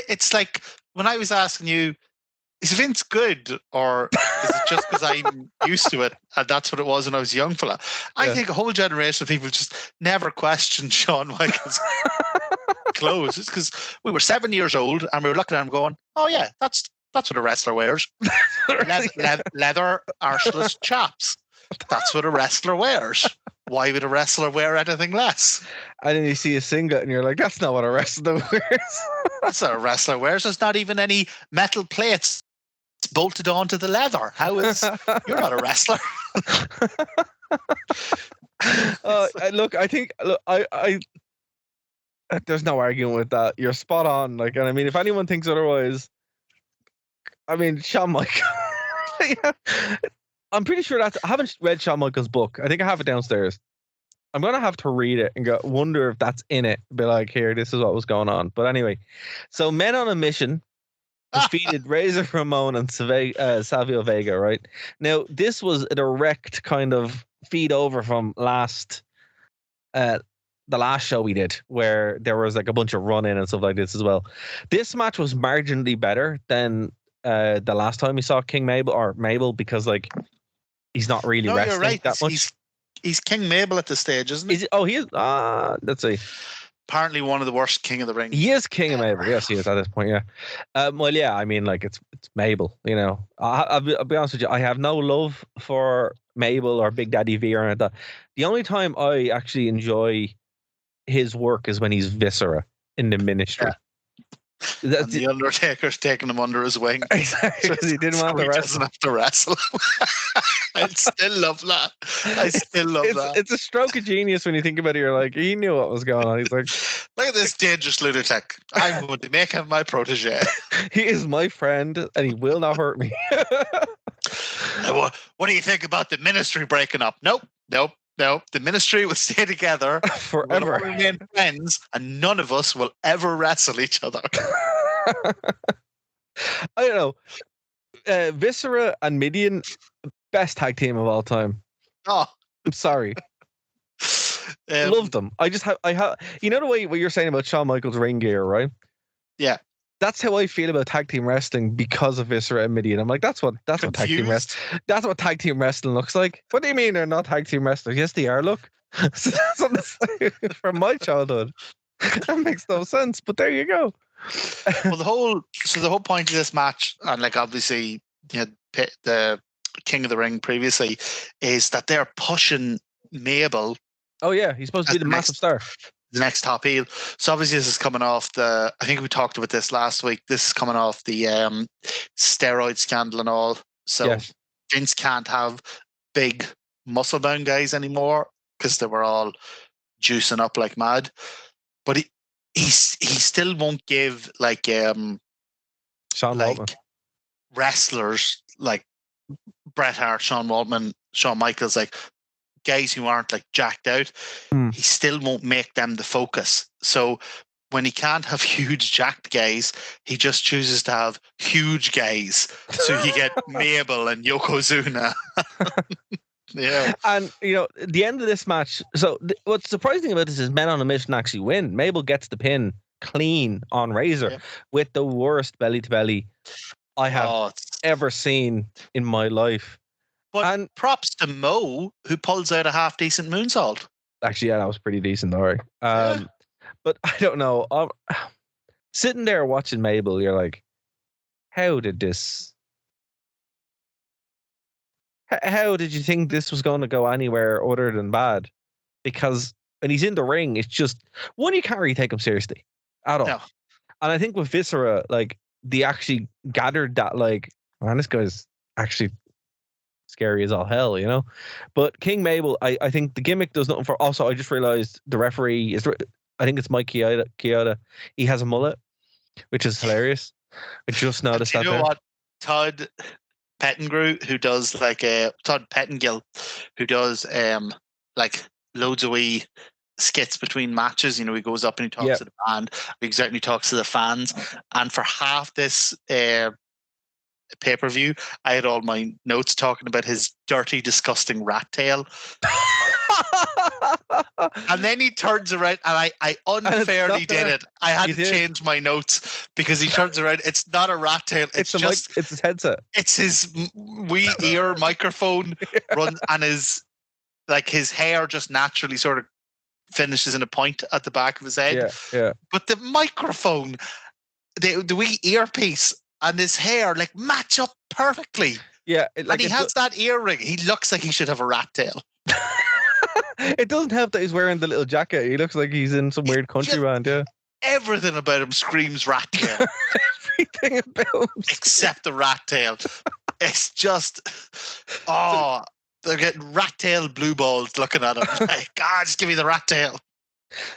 It's like when I was asking you, is Vince good, or is it just because I'm used to it and that's what it was when I was young fella? I think a whole generation of people just never questioned Shawn Michaels' clothes. It's because we were 7 years old and we were looking at him going, "Oh yeah, that's what a wrestler wears. Leather arseless chaps. That's what a wrestler wears. Why would a wrestler wear anything less?" And then you see a singlet and you're like, "That's not what a wrestler wears." That's not a wrestler wears. There's not even any metal plates bolted onto the leather. You're not a wrestler. Look, I think I there's no arguing with that. You're spot on. Like, and I mean, if anyone thinks otherwise, I mean, Shawn Michaels. I'm pretty sure I haven't read Shawn Michaels' book. I think I have it downstairs. I'm gonna have to read it and wonder if that's in it. Be like, here, this is what was going on. But anyway, so Men on a Mission defeated Razor Ramon and Savio Vega. Right now, this was a direct kind of feed over from the last show we did, where there was like a bunch of run in and stuff like this as well. This match was marginally better than the last time we saw King Mabel, because like he's not really wrestling right. that much. He's King Mabel at this stage, isn't he? Oh, he is. Let's see. Apparently one of the worst King of the Ring. He is King of Mabel. Yes, he is at this point. Yeah. Well, yeah. I mean, like it's Mabel. You know, I'll be honest with you. I have no love for Mabel or Big Daddy V or anything like that. The only time I actually enjoy his work is when he's Viscera in the Ministry. Yeah. And the Undertaker's taking him under his wing. Exactly, because he didn't want to wrestle. Doesn't have to wrestle. I still love that. It's a stroke of genius when you think about it. You're like, he knew what was going on. He's like, look at this dangerous lunatic. I'm going to make him my protege. He is my friend, and he will not hurt me. What do you think about the Ministry breaking up? Nope. The Ministry will stay together forever. We'll remain friends, and none of us will ever wrestle each other. I don't know. Viscera and Mideon, best tag team of all time. Oh, I'm sorry. I love them. I have. You know the way what you're saying about Shawn Michaels' ring gear, right? Yeah. That's how I feel about tag team wrestling because of Viscera and Mideon. I'm like, that's what tag team wrestling. That's what tag team wrestling looks like. What do you mean they're not tag team wrestlers? Yes, they are. Look, so that's what I'm saying from my childhood. That makes no sense, but there you go. Well, the whole point of this match, and like obviously, you know, the King of the Ring previously, is that they're pushing Mabel. Oh yeah, he's supposed to be the massive star. The next top heel. So obviously this is coming off I think we talked about this last week. This is coming off the steroid scandal and all. So yes. Vince can't have big muscle bound guys anymore because they were all juicing up like mad. But he still won't give like wrestlers like Bret Hart, Shawn Waltman, Shawn Michaels, like guys who aren't like jacked out, he still won't make them the focus. So when he can't have huge jacked guys, he just chooses to have huge guys. So you get Mabel and Yokozuna. Yeah. And you know, the end of this match, so what's surprising about this is Men on a Mission actually win. Mabel gets the pin clean on Razor with the worst belly to belly I have ever seen in my life. But props to Mo, who pulls out a half decent moonsault. Actually, yeah, that was pretty decent, all right. But I don't know. Sitting there watching Mabel, you're like, how did you think this was going to go anywhere other than bad? Because when he's in the ring, it's just, one, you can't really take him seriously at all. No. And I think with Viscera, like, they actually gathered that, like, man, this guy's actually scary as all hell, you know. But King Mabel, I think the gimmick does nothing for. Also, I just realized the referee is, I think it's Mike Chioda. He has a mullet, which is hilarious. I just noticed that. You know what? Todd Pettengill, who does like loads of wee skits between matches. You know, he goes up and he talks to the band. He certainly talks to the fans. And for half this pay-per-view, I had all my notes talking about his dirty, disgusting rat tail. And then he turns around, and I unfairly did it. I had to change my notes because he turns around. It's not a rat tail. It's his headset. It's his wee ear microphone run, and his hair just naturally sort of finishes in a point at the back of his head. Yeah. But the microphone, the wee earpiece, and his hair like match up perfectly. Yeah. And he has that earring. He looks like he should have a rat tail. It doesn't help that he's wearing the little jacket. He looks like he's in some weird country band, yeah. Everything about him screams rat tail. Everything about him. Except the rat tail. It's just, they're getting rat tail blue balls looking at him. Like, God, just give me the rat tail.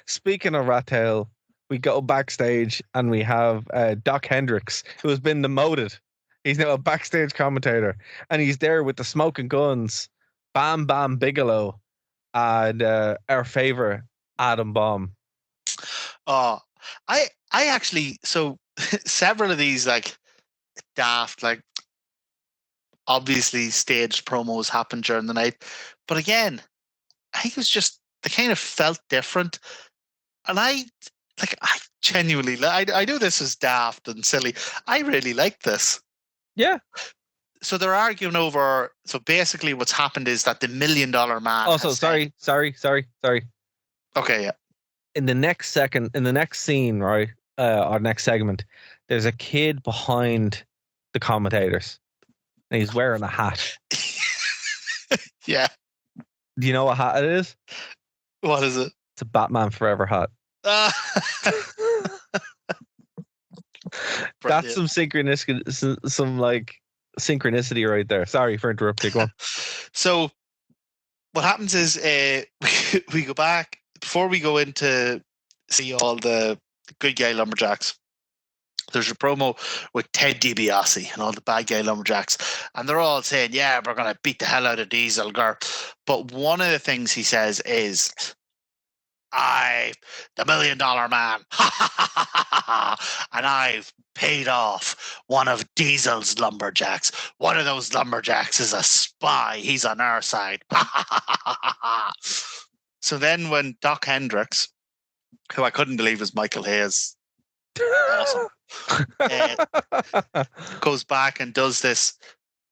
Speaking of rat tail, we go backstage and we have Doc Hendricks, who has been demoted. He's now a backstage commentator, and he's there with the Smoking Guns, Bam Bam Bigelow, and our favorite Adam Bomb. Oh, I actually, so several of these like daft, like obviously staged promos happened during the night, but again, I think it was just they kind of felt different, and I genuinely, I know this is daft and silly. I really like this. Yeah. So they're arguing over. So basically, what's happened is that the $1 Million Man. Also, sorry. Okay, yeah. In the next scene, right, or next segment, there's a kid behind the commentators, and he's wearing a hat. Yeah. Do you know what hat it is? What is it? It's a Batman Forever hat. That's some synchronicity right there. Sorry for interrupting. Go on. So what happens is we go back before we go in to see all the good guy lumberjacks. There's a promo with Ted DiBiase and all the bad guy lumberjacks, and they're all saying, "Yeah, we're gonna beat the hell out of Diesel." But one of the things he says is, "I, the $1 Million Man, and I've paid off one of Diesel's lumberjacks. One of those lumberjacks is a spy. He's on our side." So then when Doc Hendricks, who I couldn't believe was Michael Hayes, awesome, goes back and does this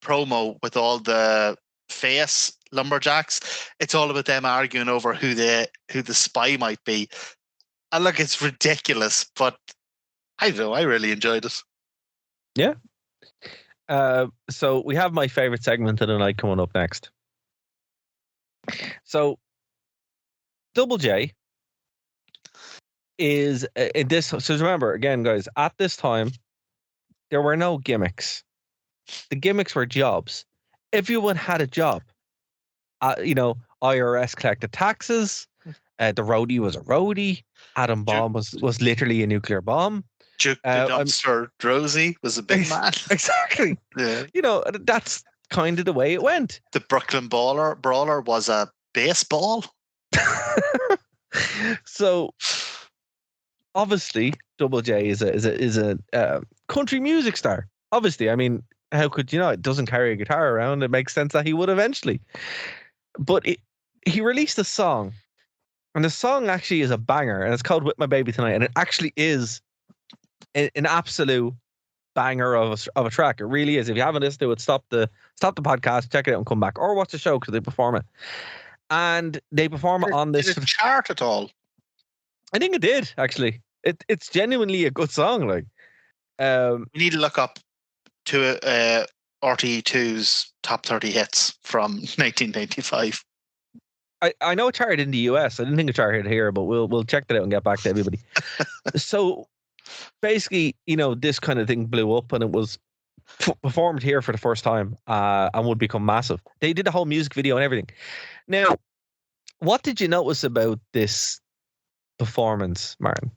promo with all the face lumberjacks, it's all about them arguing over who the spy might be. And look, it's ridiculous, but I don't know, I really enjoyed it. Yeah. So we have my favorite segment of the night coming up next. So Double J is in this. So remember, again, guys, at this time, there were no gimmicks. The gimmicks were jobs. Everyone had a job. IRS collected taxes. The roadie was a roadie. Adam Bomb was literally a nuclear bomb. Duke the Dumpster Drozy was a big man. Exactly. Yeah. That's kind of the way it went. The Brooklyn Brawler was a baseball. So obviously Double J is a country music star. Obviously, I mean, how could you know? It doesn't carry a guitar around. It makes sense that he would eventually. But he released a song, and the song actually is a banger, and it's called "With My Baby Tonight," and it actually is an absolute banger of a track. It really is. If you haven't listened to it, stop the podcast, check it out, and come back, or watch the show because they perform it. And they perform it on this. Did it chart at all? I think it did actually. It's genuinely a good song. Like, we need to look up to RTE2's top 30 hits from 1995. I know it charted in the US. I didn't think it charted here, but we'll check that out and get back to everybody. So basically, this kind of thing blew up, and it was performed here for the first time, and would become massive. They did the whole music video and everything. Now, what did you notice about this performance, Martin?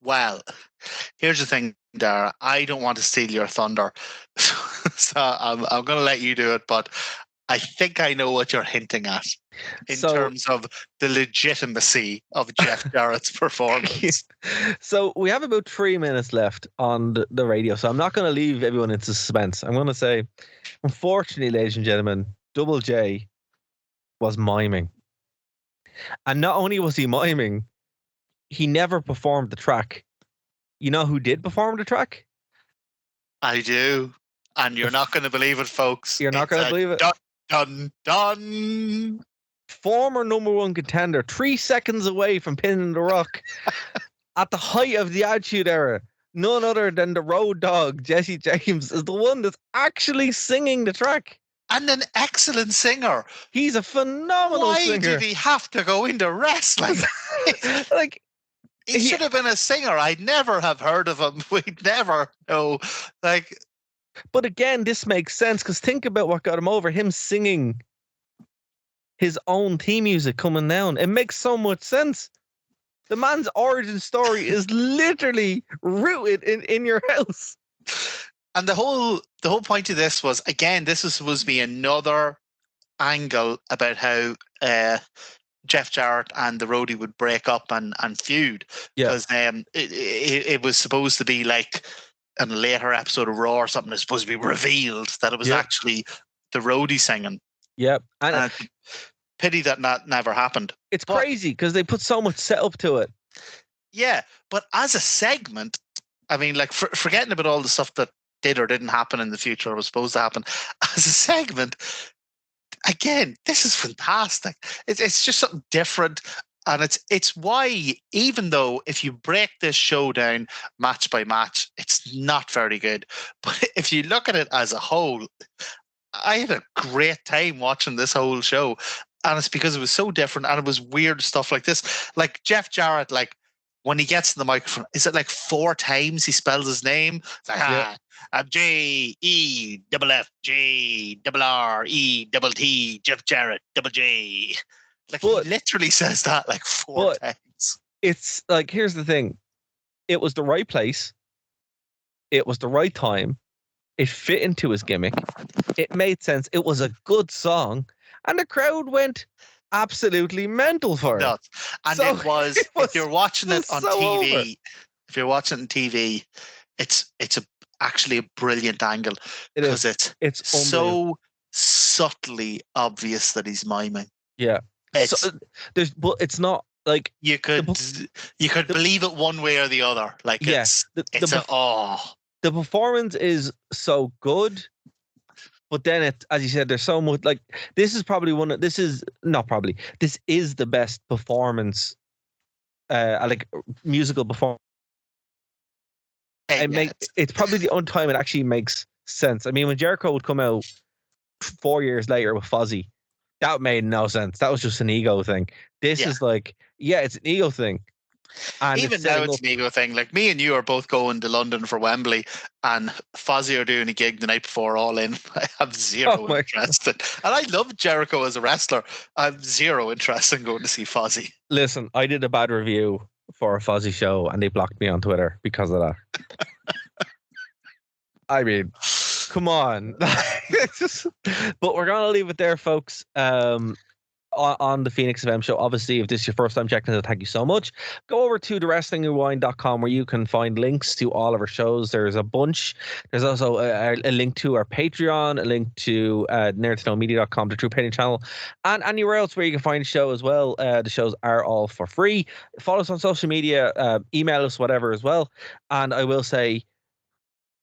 Well, here's the thing, Dara. I don't want to steal your thunder, so I'm going to let you do it. But I think I know what you're hinting at in terms of the legitimacy of Jeff Jarrett's performance. So we have about 3 minutes left on the radio, so I'm not going to leave everyone in suspense. I'm going to say, unfortunately, ladies and gentlemen, Double J was miming. And not only was he miming, he never performed the track. You know who did perform the track? I do. And you're not going to believe it, folks. You're not going to believe it. Dun. Former number one contender, 3 seconds away from pinning The Rock at the height of the Attitude Era. None other than the Road Dogg, Jesse James, is the one that's actually singing the track. And an excellent singer. He's a phenomenal singer. Why did he have to go into wrestling? Like, he should have been a singer. I'd never have heard of him. We'd never know. Like, but again, this makes sense because think about what got him over. Him singing his own theme music coming down. It makes so much sense. The man's origin story is literally rooted in your house. And the whole point of this was, again, this was supposed to be another angle about how Jeff Jarrett and the Roadie would break up and feud. Because it was supposed to be like in a later episode of Raw or something, it's supposed to be revealed that it was actually the Roadie singing. Yep. And pity that never happened. It's crazy because they put so much setup to it. Yeah, but as a segment, I mean, like forgetting about all the stuff that did or didn't happen in the future or was supposed to happen, as a segment, again, this is fantastic. It's just something different. And it's why, even though if you break this show down match by match, it's not very good. But if you look at it as a whole, I had a great time watching this whole show. And it's because it was so different and it was weird stuff like this. Like Jeff Jarrett, like when he gets in the microphone, is it like 4 times he spells his name? It's like, JEFFJRRETT, Jeff Jarrett, double J. Like he literally says that like 4 times. It's like, here's the thing. It was the right place. It was the right time. It fit into his gimmick. It made sense. It was a good song. And the crowd went absolutely mental for it. And so it was if you're watching it on TV, if you're watching it on TV, it's actually a brilliant angle because it's so subtly obvious that he's miming. Yeah. But it's not like you could believe it one way or the other. Like the performance is so good, but then as you said, there's so much. Like this is the best performance, like musical performance. It's probably the only time it actually makes sense. I mean, when Jericho would come out 4 years later with Fozzy, that made no sense. That was just an ego thing. This is like, it's an ego thing. And even now it's an ego thing. Like me and you are both going to London for Wembley, and Fozzy are doing a gig the night before All In. I have zero interest in, and I love Jericho as a wrestler. I have zero interest in going to see Fozzy. Listen, I did a bad review for a Fozzy show, and they blocked me on Twitter because of that. I mean, come on. But we're gonna leave it there, folks. On the Phoenix FM show. Obviously, if this is your first time checking it, thank you so much. Go over to thewrestlingrewind.com where you can find links to all of our shows. There's a bunch. There's also a link to our Patreon, a link to nerdtoknowmedia.com, the True Painting channel, and anywhere else where you can find a show as well. The shows are all for free. Follow us on social media, email us, whatever as well. And I will say,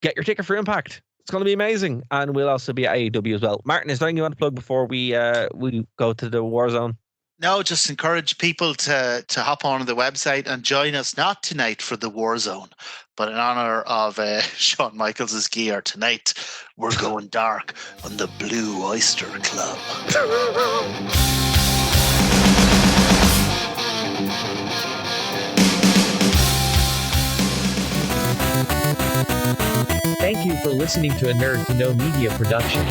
get your ticket for Impact. It's going to be amazing. And we'll also be at AEW as well. Martin, is there anything you want to plug before we go to the war zone? No, just encourage people to hop onto the website and join us, not tonight for the war zone, but in honor of Shawn Michaels' gear. Tonight, we're going dark on the Blue Oyster Club. Thank you for listening to a Nerd to Know Media production.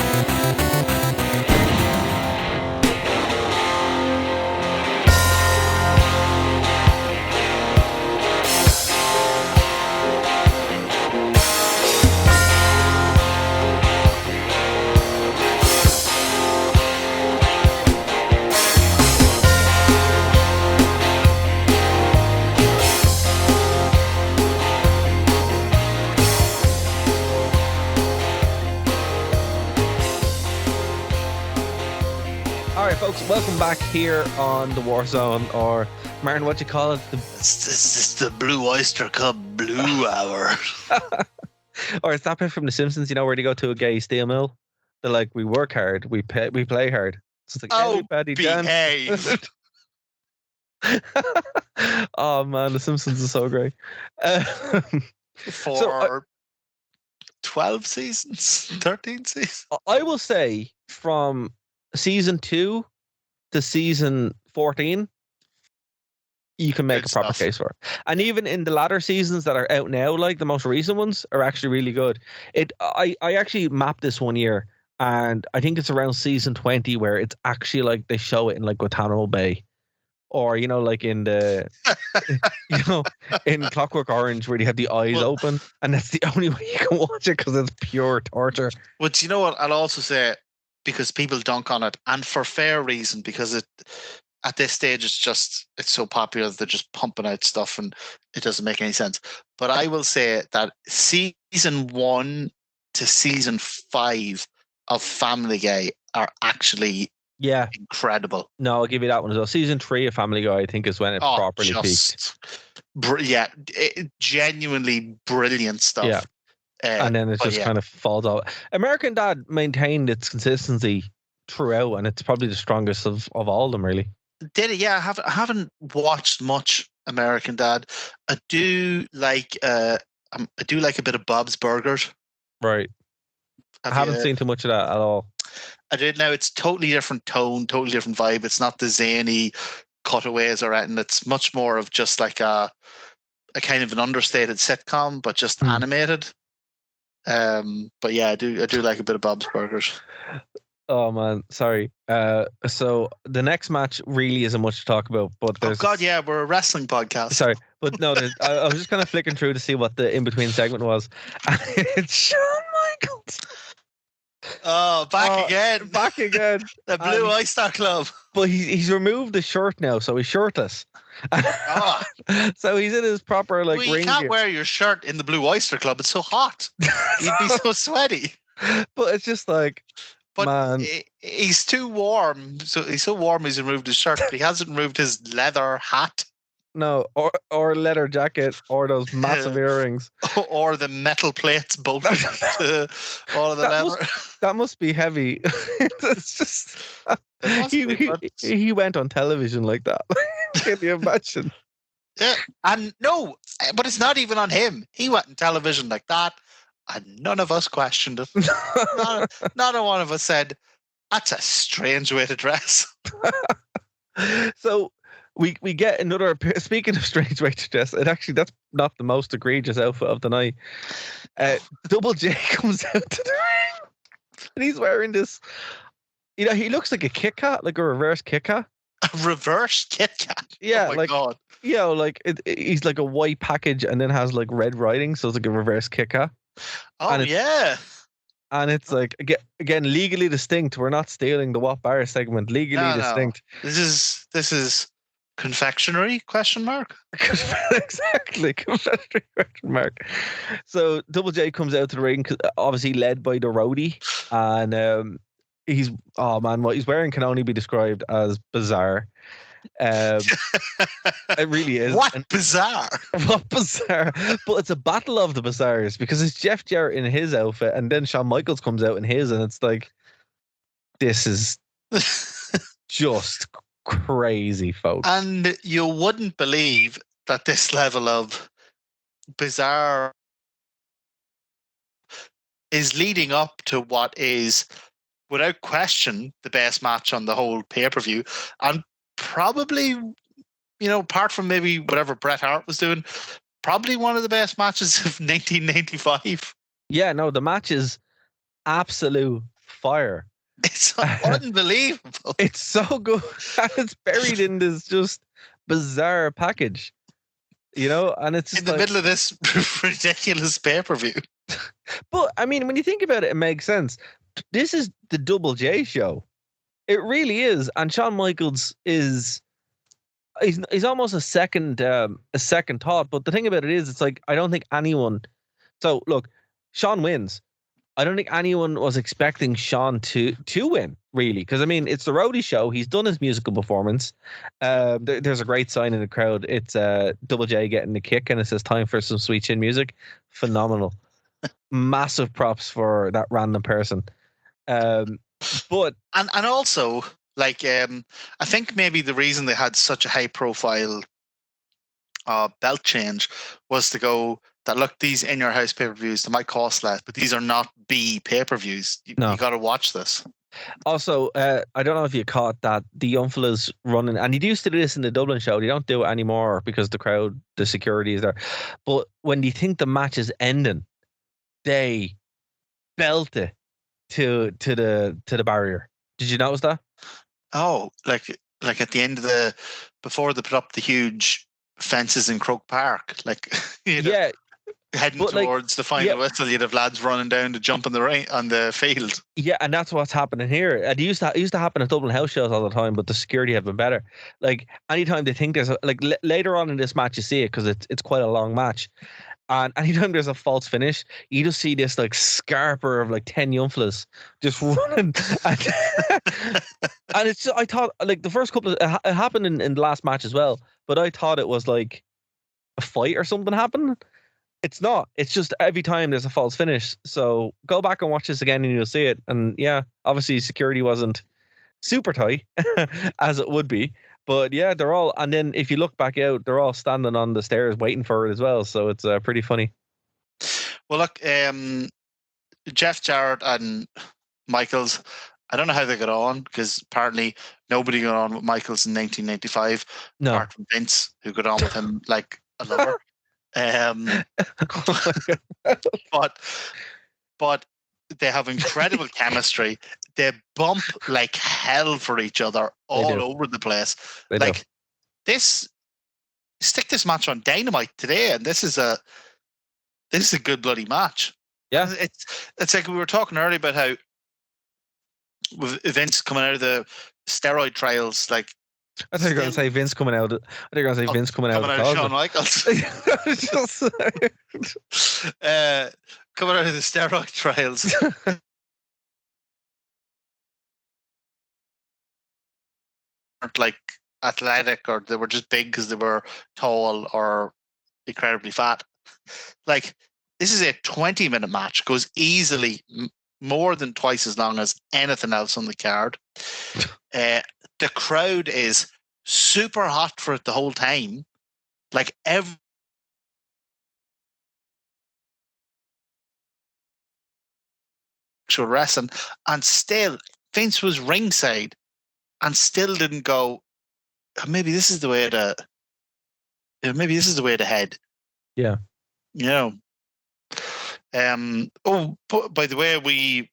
Folks, welcome back here on the War Zone, or Martin, what do you call it? It's the Blue Oyster Club Blue Hour. Or it's that bit from The Simpsons, you know, where they go to a gay steel mill. They're like, we work hard, we play hard. So it's like, everybody dance. Oh man, The Simpsons is so great. For 12 seasons, 13 seasons. I will say from season 2 to season 14, you can make a proper case for it. And even in the latter seasons that are out now, like the most recent ones, are actually really good. I actually mapped this one year, and I think it's around season 20 where it's actually like they show it in like Guantanamo Bay, or like in the in Clockwork Orange where you have the eyes open, and that's the only way you can watch it because it's pure torture. But you know what? I'll also say, because people dunk on it, and for fair reason, because at this stage it's so popular that they're just pumping out stuff and it doesn't make any sense. But I will say that season 1 to season 5 of Family Guy are actually incredible. No, I'll give you that one as well. Season 3 of Family Guy, I think, is when it properly peaked. Genuinely brilliant stuff. Yeah. And then it just kind of falls off. American Dad maintained its consistency throughout, and it's probably the strongest of all of them, really. Did it? Yeah, I haven't watched much American Dad. I do like a bit of Bob's Burgers. Right. I haven't seen too much of that at all. I did. Now it's totally different tone, totally different vibe. It's not the zany cutaways or anything. It's much more of just like a kind of an understated sitcom, but just animated. But yeah, I do like a bit of Bob's Burgers. Oh man, sorry. So the next match really isn't much to talk about, but there's we're a wrestling podcast. Sorry, but no, I was just kind of flicking through to see what the in between segment was, and it's Shawn Michaels. Oh, back again. The Blue Oyster Club. But he's removed the shirt now, so he's shirtless. So he's in his proper ring you can't wear your shirt in the Blue Oyster Club. It's so hot. You'd be so sweaty. But it's just like, but man, he's too warm. So he's so warm he's removed his shirt, but he hasn't removed his leather hat. No, or leather jacket, or those massive earrings, or the metal plates bolted to all of the leather. That must be heavy. It's just he went on television like that. Can you imagine? Yeah, and no, but it's not even on him. He went on television like that, and none of us questioned it. Not a one of us said, "That's a strange way to dress." So. We get another. Speaking of strange way to dress, that's not the most egregious outfit of the night. Double J comes out to the ring, and he's wearing this. He looks like a Kit Kat, like a reverse Kit Kat. A reverse Kit Kat. Yeah, oh my God. He's like a white package, and then has like red writing, so it's like a reverse Kit Kat. Oh yeah. And it's like again legally distinct. We're not stealing the What Bar segment. Legally distinct. This is. Confectionery ? Exactly, confectionery ? So Double J comes out to the ring, obviously led by the roadie, and what he's wearing can only be described as bizarre. It really is. Bizarre? What bizarre? But it's a battle of the bizarres, because it's Jeff Jarrett in his outfit, and then Shawn Michaels comes out in his, and it's like, this is just crazy, folks. And you wouldn't believe that this level of bizarre is leading up to what is, without question, the best match on the whole pay-per-view, and probably, apart from maybe whatever Bret Hart was doing, probably one of the best matches of 1995. Yeah, no, the match is absolute fire. It's unbelievable. It's so good. It's buried in this just bizarre package, and it's just in the middle of this ridiculous pay-per-view. But I mean, when you think about it, it makes sense. This is the Double J show. It really is, and Shawn Michaels is. He's almost a second thought. But the thing about it is, it's like, I don't think anyone. So look, Shawn wins. I don't think anyone was expecting Shawn to win, really, because I mean, it's the roadie show. He's done his musical performance. There's a great sign in the crowd. It's Double J getting the kick, and it says "Time for some sweet chin music." Phenomenal, massive props for that random person. But and also, like, I think maybe the reason they had such a high profile belt change was to go that, look, these in your house pay-per-views, they might cost less, but these are not B pay-per-views. You got to watch this. Also, I don't know if you caught that the young fellas running, and he used to do this in the Dublin show. They don't do it anymore because the security is there. But when you think the match is ending, they belt it to the barrier. Did you notice that? Oh, like like at the end of before they put up the huge fences in Croke Park, like Yeah, heading but, like, towards the final whistle, you'd have lads running down to jump on the field. yeah, and that's what's happening here. It used to happen at Dublin house shows all the time, but the security have been better. Like anytime they think there's later on in this match, you see it because it's quite a long match. And anytime there's a false finish, you just see this like scarper of like 10 young fellas just running. And it's just, I thought like the first couple it happened in the last match as well, but I thought it was like a fight or something happened. It's not. It's just every time there's a false finish. So go back and watch this again and you'll see it. And yeah, obviously security wasn't super tight as it would be. But yeah, they're all, and then if you look back out, they're all standing on the stairs waiting for it as well. So it's pretty funny. Well, look, Jeff Jarrett and Michaels, I don't know how they got on because apparently nobody got on with Michaels in 1995. No. Apart from Vince, who got on with him like a lover. But they have incredible chemistry. They bump like hell for each other all over the place. They like do. this, stick this match on Dynamite today, and this is a good bloody match. Yeah, it's like we were talking earlier about how with Vince coming out of the steroid trials, like. I think you're going to say Vince coming out. I think you're going to say Vince coming out of Shawn Michaels. Coming out of the steroid trials. Aren't like athletic, or they were just big because they were tall or incredibly fat. Like, this is a 20-minute match, goes easily more than twice as long as anything else on the card. The crowd is super hot for it the whole time. Like every actual wrestling, and still Vince was ringside and still didn't go, maybe this is the way to head. Yeah. You know. By the way,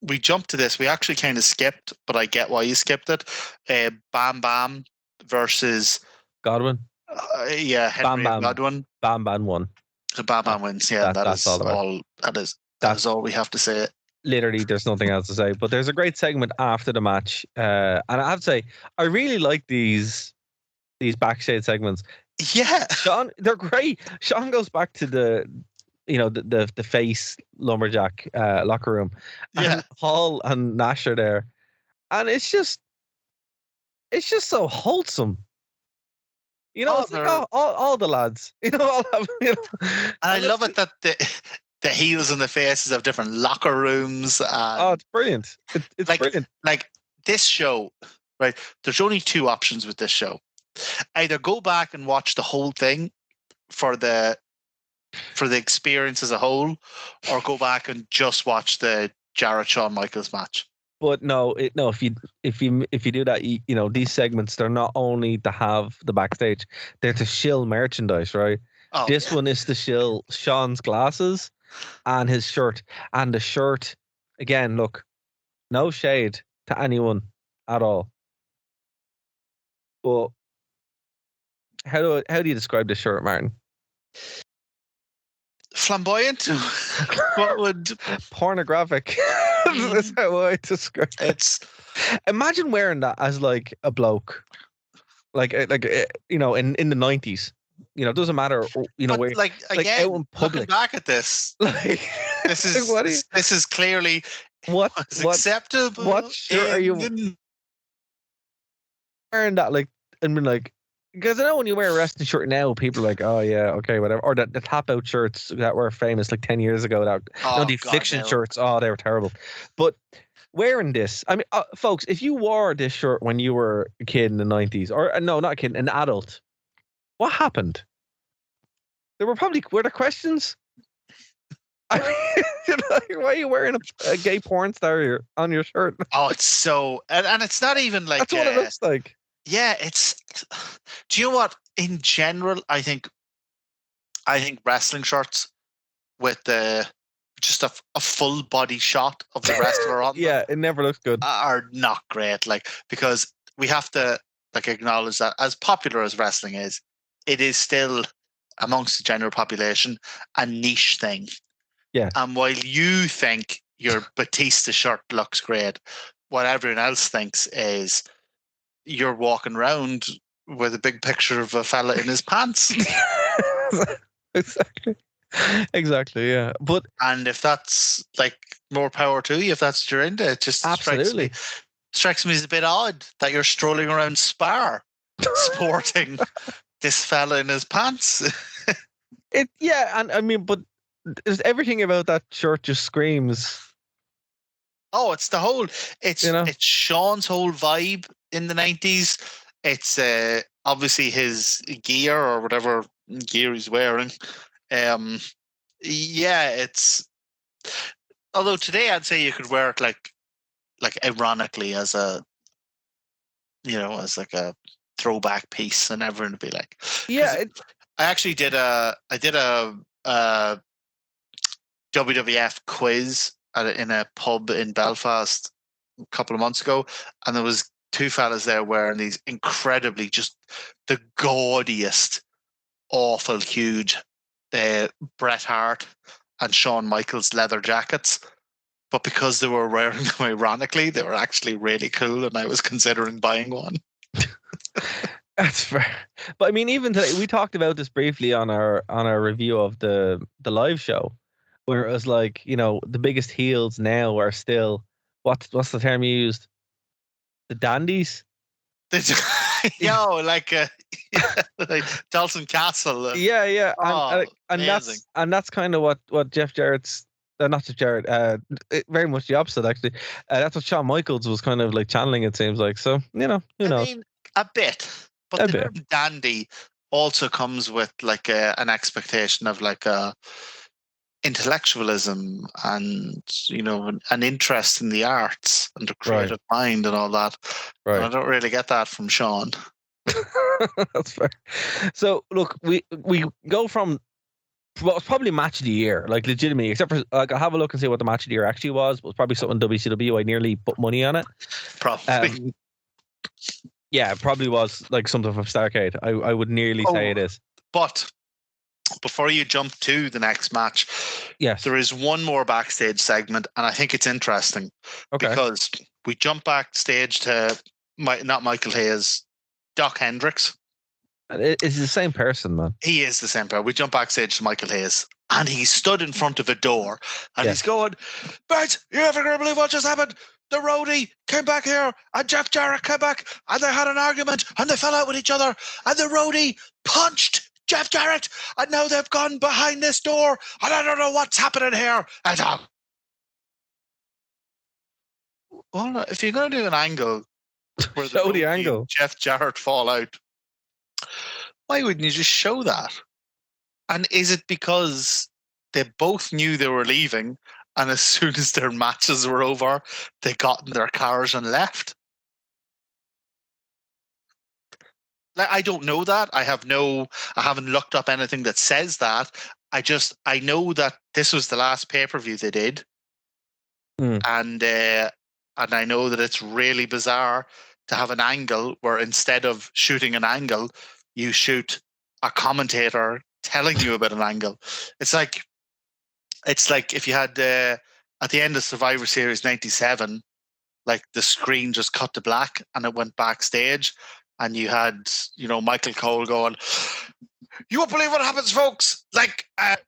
we jumped to this. We actually kind of skipped, but I get why you skipped it. Bam Bam versus Godwin. Henry Bam Bam. Godwin. Bam Bam won. So Bam Bam wins. Yeah, that's all. That is all we have to say. Literally, there's nothing else to say. But there's a great segment after the match, and I have to say, I really like these backstage segments. Yeah, Sean, they're great. Sean goes back to the face lumberjack locker room. And Hall and Nash are there, and it's just so wholesome. You know, it's like all the lads. You know, all have, you know. And I love it that the heels and the faces have different locker rooms. And it's brilliant. It's like, brilliant. Like this show, right? There's only two options with this show: either go back and watch the whole thing for the experience as a whole, or go back and just watch the Jarrett Shawn Michaels match. But no, if you do that, you know, these segments, they're not only to have the backstage, they're to shill merchandise, right? This one is to shill Sean's glasses and his shirt. And the shirt, again, look, no shade to anyone at all. But how do you describe this shirt, Martin? Flamboyant? What would pornographic? That's how I describe it. It's imagine wearing that as like a bloke, like you know, in the 90s. You know, it doesn't matter. You know, where like again, out in public. Looking back at this, like this is clearly what's acceptable. What shirt are you wearing that? Like, and been like. Because I know when you wear a wrestling shirt now, people are like, oh, yeah, okay, whatever. Or the tap-out shirts that were famous like 10 years ago. The fiction shirts, they were terrible. But wearing this, I mean, folks, if you wore this shirt when you were a kid in the 90s, or no, not a kid, an adult, what happened? Were there questions? I mean, you know, why are you wearing a gay porn star on your shirt? Oh, it's so... And it's not even like... That's what it looks like. Yeah, it's. Do you know what? In general, I think wrestling shirts with just a full body shot of the wrestler on them, it never looks good. Are not great, like, because we have to like acknowledge that as popular as wrestling is, it is still amongst the general population a niche thing. Yeah. And while you think your Batista shirt looks great, what everyone else thinks is you're walking around with a big picture of a fella in his pants. Exactly, yeah. But and if that's like more power to you, if that's what you're into, it just absolutely strikes me as a bit odd that you're strolling around Spar sporting this fella in his pants. And I mean, but there's everything about that shirt just screams. Oh, it's the whole. It's Sean's whole vibe in the 90s. It's obviously his gear or whatever gear he's wearing. It's. Although today I'd say you could wear it like ironically as a, as like a throwback piece, and everyone would be like, yeah. I actually did a WWF quiz in a pub in Belfast a couple of months ago, and there was two fellas there wearing these incredibly, just the gaudiest, awful, huge Bret Hart and Shawn Michaels leather jackets. But because they were wearing them ironically, they were actually really cool, and I was considering buying one. That's fair. But I mean, even today, we talked about this briefly on our review of the live show, where it was like, the biggest heels now are still, what's the term you used? The dandies? Like Dalton Castle. Yeah. Oh, and that's kind of what Jeff Jarrett's, not Jeff Jarrett, very much the opposite, actually. That's what Shawn Michaels was kind of like channeling, it seems like. So, who knows? I mean, a bit. But the term dandy also comes with like an expectation of like a intellectualism and an interest in the arts and the creative mind and all that. Right. And I don't really get that from Sean. That's fair. So look, we go from what's probably match of the year, like legitimately, except for like I'll have a look and see what the match of the year actually was. It was probably something WCW. I nearly put money on it. Probably. Yeah, it probably was like something from Starrcade. I would nearly say it is. But before you jump to the next match, yes, there is one more backstage segment, and I think it's interesting because we jump backstage to not Michael Hayes, Doc Hendricks. It's the same person, man. He is the same person. We jump backstage to Michael Hayes, and he stood in front of a door, and he's going, "Bert, you're never going to believe what just happened. The roadie came back here, and Jeff Jarrett came back, and they had an argument, and they fell out with each other, and the roadie punched Jeff Jarrett, and now they've gone behind this door, and I don't know what's happening here." And well, if you're going to do an angle where show the angle, Jeff Jarrett fall out, why wouldn't you just show that? And is it because they both knew they were leaving, and as soon as their matches were over, they got in their cars and left? Like, I don't know that. I haven't looked up anything that says that. I know that this was the last pay-per-view they did. And I know that it's really bizarre to have an angle where instead of shooting an angle, you shoot a commentator telling you about an angle. It's like if you had at the end of Survivor Series 97, like the screen just cut to black and it went backstage, and you had Michael Cole going, "You won't believe what happens, folks. Like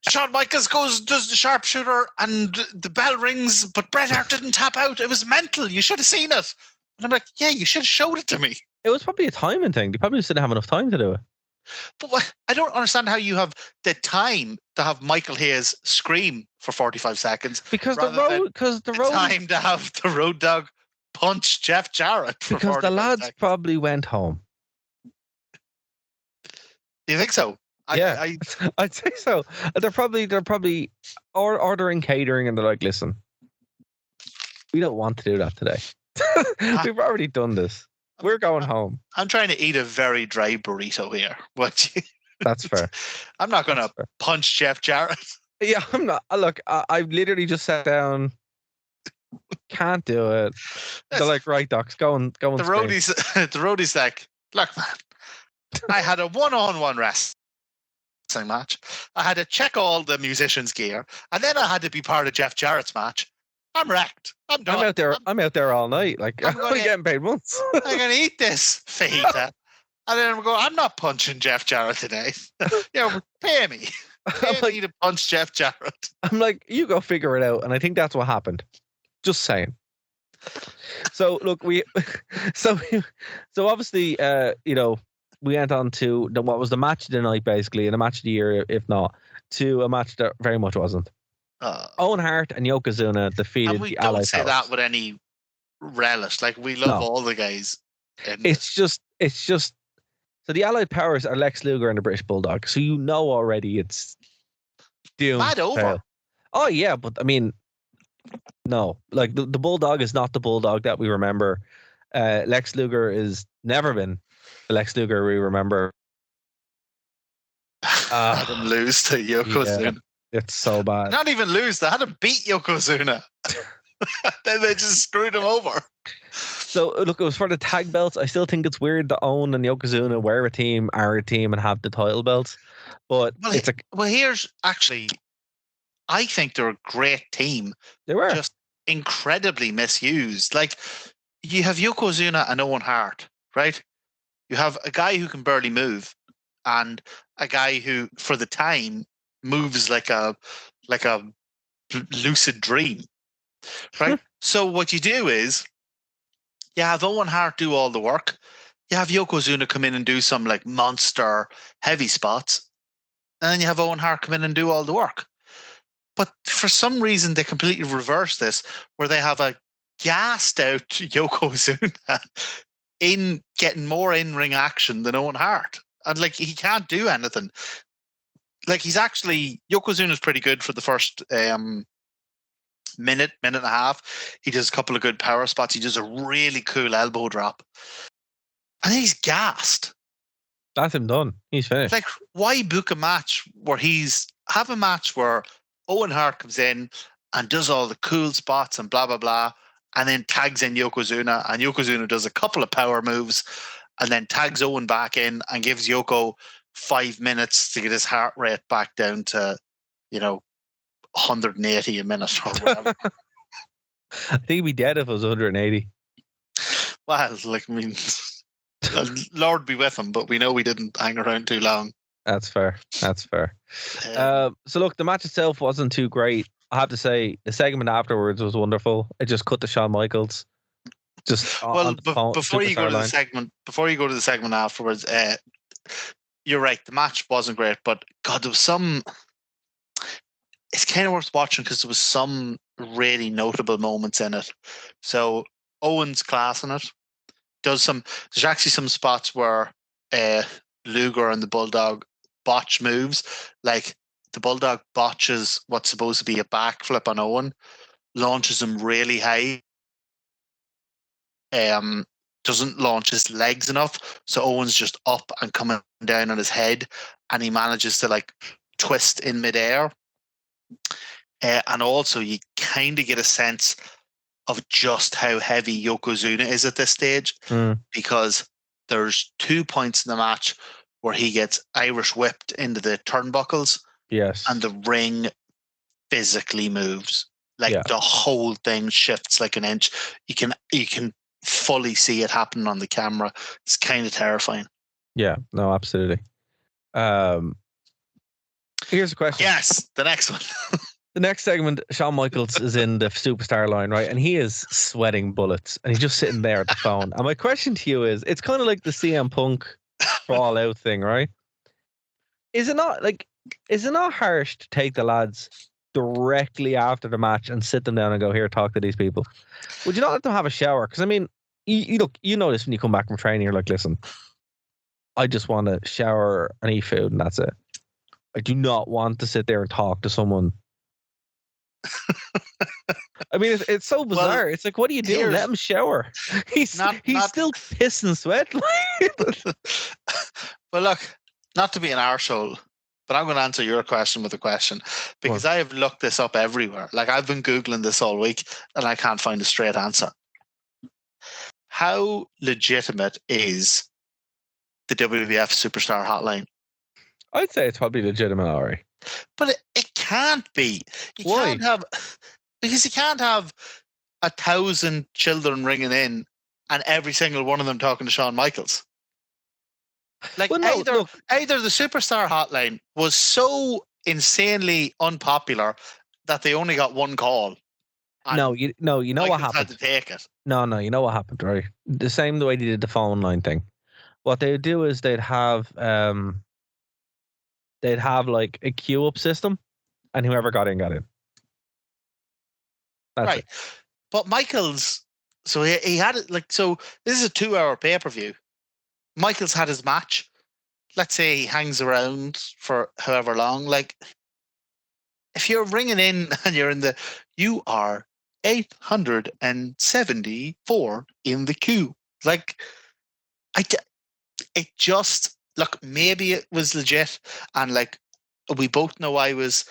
Shawn Michaels does the sharpshooter, and the bell rings, but Bret Hart didn't tap out. It was mental. You should have seen it." And I'm like, "Yeah, you should have showed it to me." It was probably a timing thing. They probably just didn't have enough time to do it. But I don't understand how you have the time to have Michael Hayes scream for 45 seconds. Because the road time to have the Road Dogg punch Jeff Jarrett. Because the lads seconds. Probably went home. Do you think so? I'd say so. They're probably ordering catering, and they're like, "Listen, we don't want to do that today. We've already done this. We're going home." I'm trying to eat a very dry burrito here. That's fair. I'm not going to punch Jeff Jarrett. Yeah, I'm not. Look, I've literally just sat down Can't do it. They're like, right, docs, go and The scream. roadie's like, look, man, I had a one-on-one wrestling match. I had to check all the musicians' gear, and then I had to be part of Jeff Jarrett's match. I'm wrecked. I'm done. I'm out there all night. Like, I'm only getting paid once. I'm gonna eat this fajita. And then I'm going, I'm not punching Jeff Jarrett today. Pay me. Pay me to punch Jeff Jarrett. I'm like, you go figure it out. And I think that's what happened. Just saying. So look, so obviously, we went on to what was the match of the night, basically, and a match of the year, if not, to a match that very much wasn't. Owen Hart and Yokozuna defeated and we the Allied don't say Powers. that with any relish. Like, we love all the guys. It's just. So the Allied Powers are Lex Luger and the British Bulldog. So you know already it's doomed. Bad over. Fail. Oh yeah, but I mean, no. Like the Bulldog is not the Bulldog that we remember. Lex Luger is never been the Lex Luger we remember. Had him lose to Yokozuna. Yeah, it's so bad. Not even lose. They had to beat Yokozuna. Then they just screwed him over. So look, it was for the tag belts. I still think it's weird that Owen and Yokozuna are a team, and have the title belts. But here's actually, I think they're a great team. They were just incredibly misused. Like, you have Yokozuna and Owen Hart, right? You have a guy who can barely move, and a guy who, for the time, moves like a lucid dream, right? So what you do is, you have Owen Hart do all the work. You have Yokozuna come in and do some like monster heavy spots. And then you have Owen Hart come in and do all the work. But for some reason, they completely reverse this, where they have a gassed out Yokozuna in getting more in-ring action than Owen Hart. And like, he can't do anything. Like, Yokozuna's pretty good for the first minute and a half. He does a couple of good power spots. He does a really cool elbow drop. And then he's gassed. That's him done. He's finished. Like, why book a match where have a match where Owen Hart comes in and does all the cool spots and blah, blah, blah, and then tags in Yokozuna, and Yokozuna does a couple of power moves and then tags Owen back in and gives Yoko 5 minutes to get his heart rate back down to, 180 a minute or whatever. I think he'd be dead if it was 180. Well, like, I mean, Lord be with him, but we know we didn't hang around too long. That's fair. So look, the match itself wasn't too great. I have to say, the segment afterwards was wonderful. It just cut to Shawn Michaels. Before you go to the segment afterwards, you're right. The match wasn't great, but God, there was some. It's kind of worth watching because there was some really notable moments in it. So Owen's class in it. There's actually some spots where Luger and the Bulldog botch moves. Like, the Bulldog botches what's supposed to be a backflip on Owen, launches him really high. Doesn't launch his legs enough, so Owen's just up and coming down on his head, and he manages to like twist in midair. And also, you kind of get a sense of just how heavy Yokozuna is at this stage, because there's 2 points in the match where he gets Irish whipped into the turnbuckles. Yes, and the ring physically moves. Like, the whole thing shifts like an inch. You can fully see it happening on the camera. It's kind of terrifying. Yeah, no, absolutely. Here's a question. Yes, the next one. The next segment, Shawn Michaels is in the superstar line, right? And he is sweating bullets, and he's just sitting there at the phone. And my question to you is, it's kind of like the CM Punk Fall Out thing, right? Is it not harsh to take the lads directly after the match and sit them down and go, here, talk to these people? Would you not let them have a shower? Because I mean, you know this when you come back from training, you're like, listen, I just want to shower and eat food, and that's it. I do not want to sit there and talk to someone. I mean, it's so bizarre. Well, it's like, what are you doing? Let him shower. He's still piss and sweat. Well, look, not to be an arsehole, but I'm going to answer your question with a question because I have looked this up everywhere. Like I've been Googling this all week and I can't find a straight answer. How legitimate is the WWF Superstar Hotline? I'd say it's probably legitimate, Ari. But it can't be. Why? Because you can't have 1,000 children ringing in and every single one of them talking to Shawn Michaels. Like either the Superstar Hotline was so insanely unpopular that they only got one call. No, you know Michaels what happened. had to take it. No, you know what happened, right? The same the way they did the phone line thing. What they would do is they'd have like a queue up system, and whoever got in got in. That's right. it. But Michaels, so he had it like, so this is a 2-hour pay-per-view. Michaels had his match. Let's say he hangs around for however long. Like, if you're ringing in and you are 874 in the queue. Like, it just, look, maybe it was legit. And like, we both know I was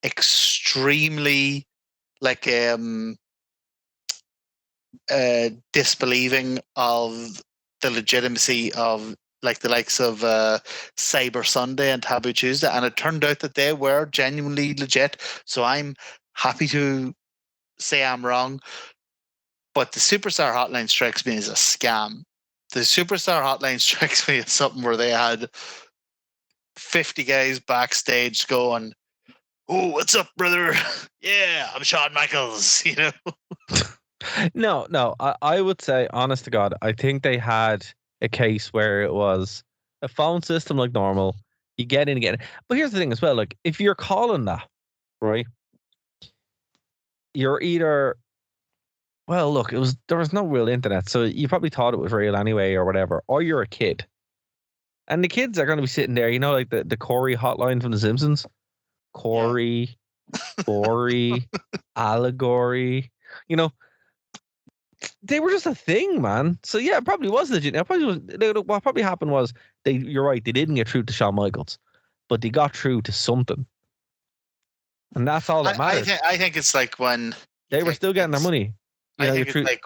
extremely like, disbelieving of the legitimacy of like the likes of Cyber Sunday and Taboo Tuesday, and it turned out that they were genuinely legit. So I'm happy to say I'm wrong, but the Superstar Hotline strikes me as a scam. The Superstar Hotline strikes me as something where they had 50 guys backstage going, "Oh, what's up, brother? Yeah, I'm Shawn Michaels," you know. No, I would say, honest to God, I think they had a case where it was a phone system like normal. You get in again. But here's the thing as well, like, if you're calling that, right, you're either, well, look, there was no real internet, so you probably thought it was real anyway or whatever, or you're a kid. And the kids are going to be sitting there, you know, like the Corey hotline from The Simpsons. Corey, Corey, allegory, you know. They were just a thing, man. So yeah, it probably was legit. What probably happened was you're right, they didn't get through to Shawn Michaels, but they got through to something. And that's all that matters. I think it's like when they were still getting their money. I think it's like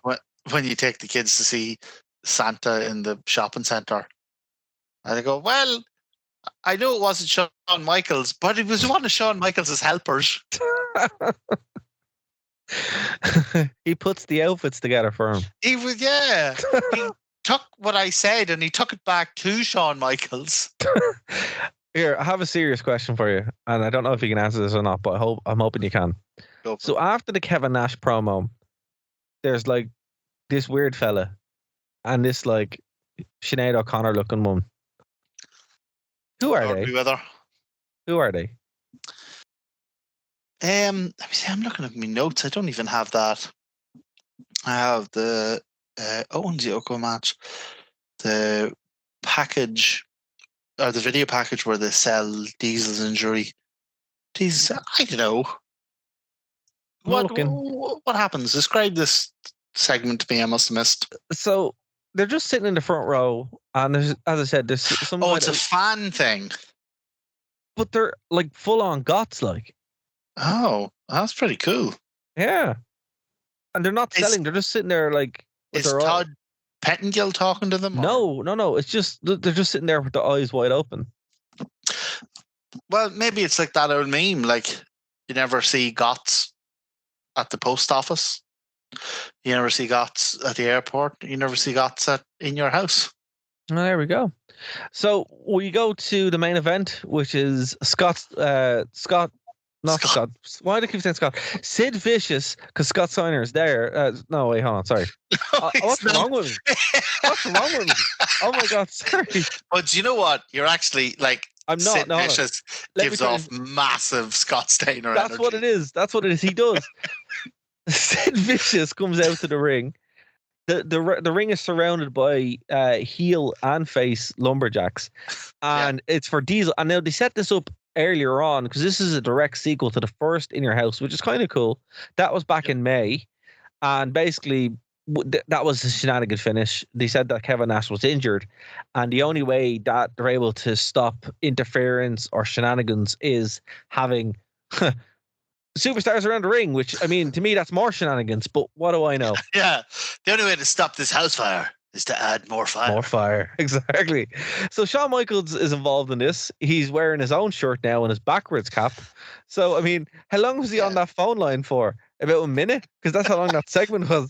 when you take the kids to see Santa in the shopping centre. And they go, well, I know it wasn't Shawn Michaels, but it was one of Shawn Michaels' helpers. He puts the outfits together for him. He was, yeah. He took what I said and he took it back to Shawn Michaels. Here, I have a serious question for you, and I don't know if you can answer this or not, but I'm hoping you can. So after the Kevin Nash promo, there's like this weird fella and this like Sinead O'Connor looking one. Who are they? Who are they? Let me see. I'm looking at my notes. I don't even have that. I have the Owens Yoko match, the package, or the video package where they sell Diesel's injury. I don't know. What happens? Describe this segment to me. I must have missed. So they're just sitting in the front row, and there's, as I said, there's some. Oh, it's a fan thing. But they're like full on goths, like. Oh, that's pretty cool. Yeah. And they're not selling, they're just sitting there like... Is Todd Pettengill talking to them? Or? No. It's just, they're just sitting there with their eyes wide open. Well, maybe it's like that old meme, like you never see goths at the post office. You never see goths at the airport. You never see goths in your house. Well, there we go. So we go to the main event, which is Scott. Why do I keep saying Scott? Sid Vicious, because Scott Steiner is there. No, wait, hold on. Sorry. What's wrong with me? What's wrong with me? Oh my God, sorry. But do you know what? You're actually like, I'm not. Sid Vicious gives off massive Scott Steiner energy. What it is. That's what it is. He does. Sid Vicious comes out to the ring. The ring is surrounded by heel and face lumberjacks, and it's for Diesel. And now they set this up earlier on because this is a direct sequel to the first In Your House, which is kind of cool. That was back in May, and basically that was a shenanigan finish. They said that Kevin Nash was injured, and the only way that they're able to stop interference or shenanigans is having superstars around the ring, which, I mean, to me, that's more shenanigans, but what do I know? Yeah. The only way to stop this house fire is to add more fire. More fire. Exactly. So Shawn Michaels is involved in this. He's wearing his own shirt now and his backwards cap. So, I mean, how long was he on that phone line for? About a minute? Because that's how long that segment was.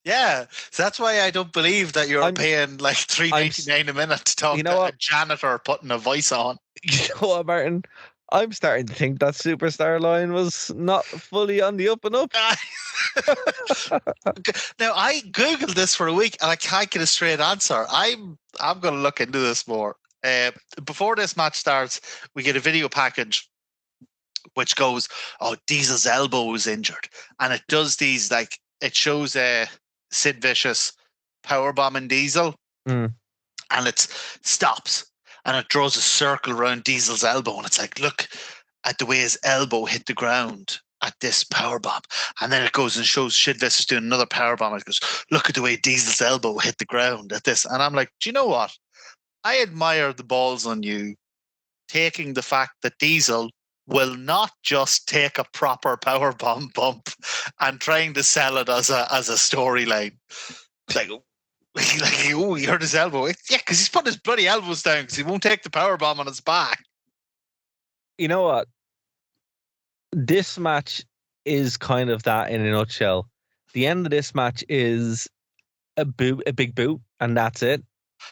Yeah. So that's why I don't believe that you're paying like $3.99 a minute to talk to a janitor putting a voice on. You know what, Martin? I'm starting to think that superstar line was not fully on the up and up. Now, I Googled this for a week and I can't get a straight answer. I'm going to look into this more. Before this match starts, we get a video package which goes, oh, Diesel's elbow was injured. And it does these, like, it shows Sid Vicious powerbombing Diesel. And it stops. And it draws a circle around Diesel's elbow. And it's like, look at the way his elbow hit the ground at this powerbomb. And then it goes and shows Sid Vicious doing another powerbomb. And it goes, look at the way Diesel's elbow hit the ground at this. And I'm like, do you know what? I admire the balls on you taking the fact that Diesel will not just take a proper powerbomb bump and trying to sell it as a storyline. Like, oh, he hurt his elbow. Yeah, because he's putting his bloody elbows down because he won't take the powerbomb on his back. You know what? This match is kind of that in a nutshell. The end of this match is a big boot, and that's it.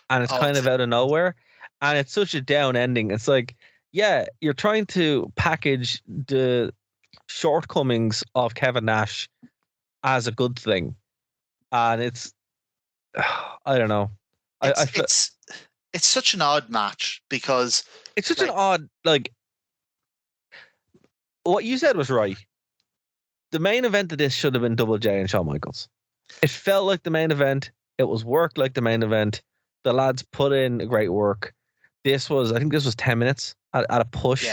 And it's kind of out of nowhere. And it's such a down ending. It's like, yeah, you're trying to package the shortcomings of Kevin Nash as a good thing. And it's, I don't know. It's such an odd match because it's such an odd, like, what you said was right. The main event of this should have been Double J and Shawn Michaels. It felt like the main event. It was worked like the main event. The lads put in great work. I think this was 10 minutes at a push.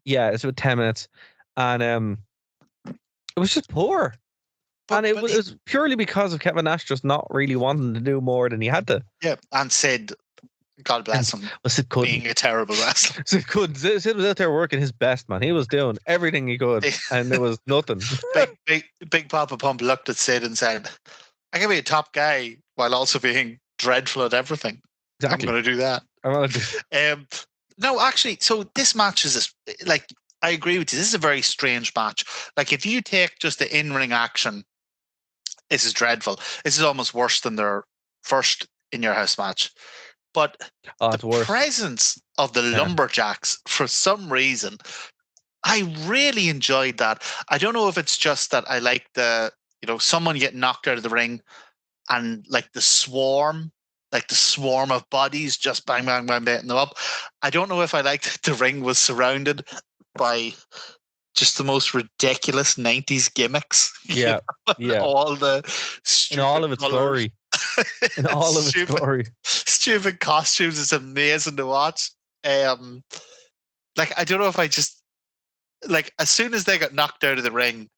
Yeah, it's about 10 minutes. And it was just poor. And it was purely because of Kevin Nash just not really wanting to do more than he had to. Yeah, and Sid, God bless him, Sid being a terrible wrestler. Sid was out there working his best, man. He was doing everything he could, and there was nothing. Big Papa Pump looked at Sid and said, I can be a top guy while also being dreadful at everything. Exactly. I'm going to do that. No, actually, so this match is like, I agree with you. This is a very strange match. Like, if you take just the in-ring action, this is dreadful. This is almost worse than their first In Your House match. But the presence of the Lumberjacks, for some reason, I really enjoyed that. I don't know if it's just that I like someone getting knocked out of the ring and like the swarm of bodies just bang, bang, bang, beating them up. I don't know if I liked that the ring was surrounded by just the most ridiculous 90s gimmicks. Yeah. Yeah. All the in all of its glory. In all of its glory. Stupid costumes is amazing to watch. Like, I don't know if I just, like, as soon as they got knocked out of the ring,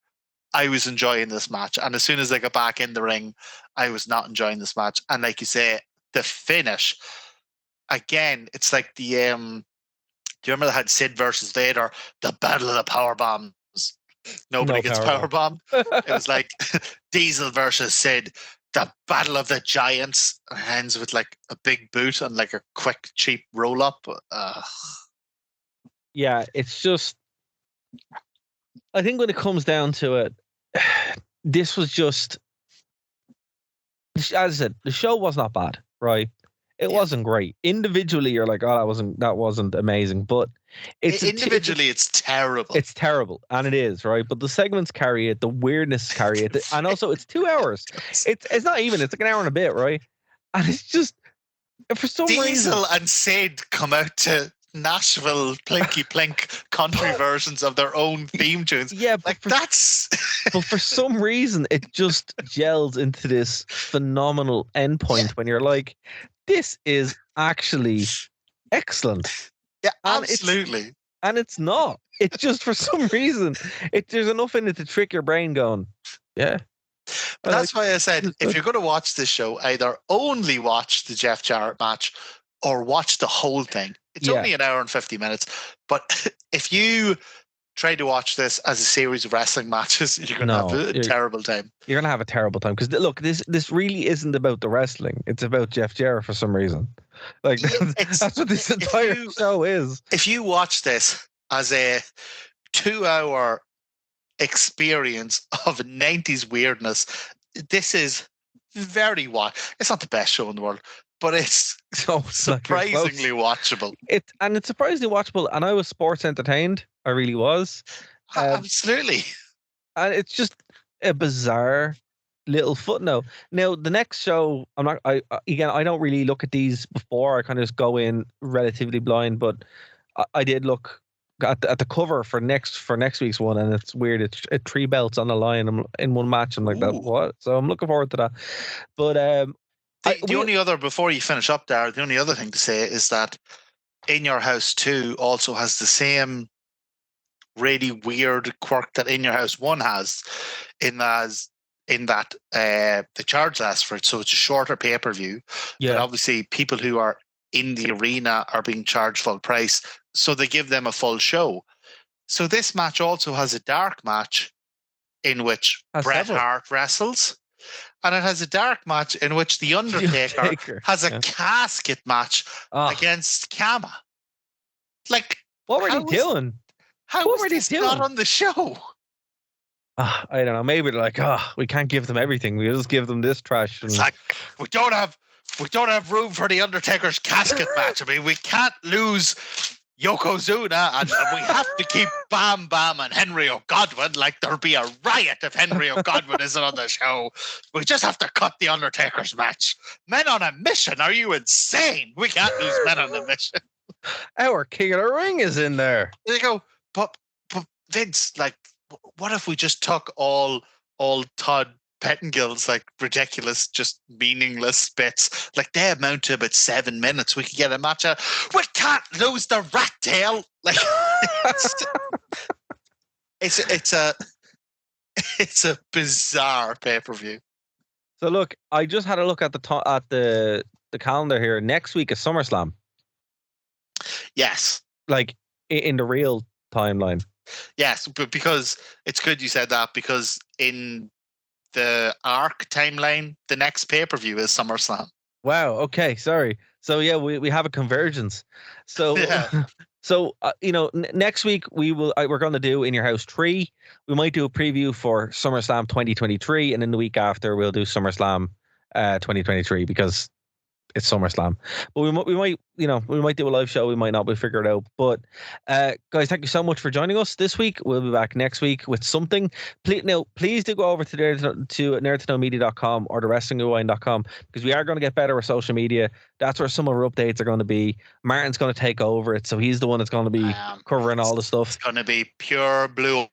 I was enjoying this match. And as soon as they got back in the ring, I was not enjoying this match. And like you say, the finish, again, it's like the, do you remember they had Sid versus Vader, the Battle of the Power Bombs? Nobody gets power bombed. It was like Diesel versus Sid, the Battle of the Giants. It ends with like a big boot and like a quick, cheap roll up. Yeah, it's just, I think when it comes down to it, this was just, as I said, the show was not bad, right? It wasn't great. Individually, you're like, oh, that wasn't amazing. But it's it's terrible. It's terrible, and it is, right? But the segments carry it, the weirdness carry it, and also it's 2 hours. It's not even. It's like an hour and a bit, right? And it's just, for some reason, Diesel and Sid come out to Nashville Plinky Plink country versions of their own theme tunes. Yeah, like that's. But for some reason, it just gels into this phenomenal endpoint when you're like, this is actually excellent. Yeah, absolutely. And it's not. It's just, for some reason, there's enough in it to trick your brain going, yeah. But that's why I said, if you're going to watch this show, either only watch the Jeff Jarrett match or watch the whole thing. It's only an hour and 50 minutes. But if you try to watch this as a series of wrestling matches, you're going to have a terrible time. You're going to have a terrible time. Because, look, this really isn't about the wrestling. It's about Jeff Jarrett for some reason. Like, that's what this entire show is. If you watch this as a 2-hour experience of 90s weirdness, this is very it's not the best show in the world, but it's surprisingly watchable. It's surprisingly watchable, and I was sports entertained. I really was. Absolutely. And it's just a bizarre little footnote. Now, the next show, I don't really look at these before. I kind of just go in relatively blind, but I did look at the cover for next week's one, and it's weird. It's 3 belts on the line in one match. I'm like, that what? So I'm looking forward to that. But the only other, before you finish up there, the only other thing to say is that In Your House 2 also has the same really weird quirk that In Your House 1 has, in that the charge lasts for it, so it's a shorter pay-per-view. Yeah. But obviously people who are in the arena are being charged full price, so they give them a full show. So this match also has a dark match in which Bret Hart wrestles, and it has a dark match in which The Undertaker has a casket match against Kama. Like, what were they doing? How were they not on the show? I don't know. Maybe they're like, we can't give them everything. We'll just give them this trash. It's like, we don't have room for the Undertaker's casket match. I mean, we can't lose Yokozuna, and we have to keep Bam Bam and Henry O'Godwin. Like, there'll be a riot if Henry O'Godwin isn't on the show. We just have to cut the Undertaker's match. Men on a mission? Are you insane? We can't lose Men on a mission. Our King of the Ring is in there. There you go. But Vince, like, what if we just took all Todd Pettingill's like ridiculous, just meaningless bits? Like, they amount to about 7 minutes. We could get a match out. We can't lose the rat tail. Like, it's a bizarre pay-per-view. So look, I just had a look at the calendar here. Next week is SummerSlam. Yes, like in the real timeline. Yes, but because it's good you said that, because in the ARC timeline, the next pay-per-view is SummerSlam. Wow. Okay. Sorry. So yeah, we have a convergence. So next week we're going to do In Your House 3. We might do a preview for SummerSlam 2023, and then the week after we'll do SummerSlam 2023 because it's SummerSlam. But we might do a live show. We might not. We'll figure it out. But guys, thank you so much for joining us this week. We'll be back next week with something. Please do go over to nerdtoknowmedia.com or thewrestlingrewind.com, because we are going to get better with social media. That's where some of our updates are going to be. Martin's going to take over it, so he's the one that's going to be covering all the stuff. It's going to be pure blue.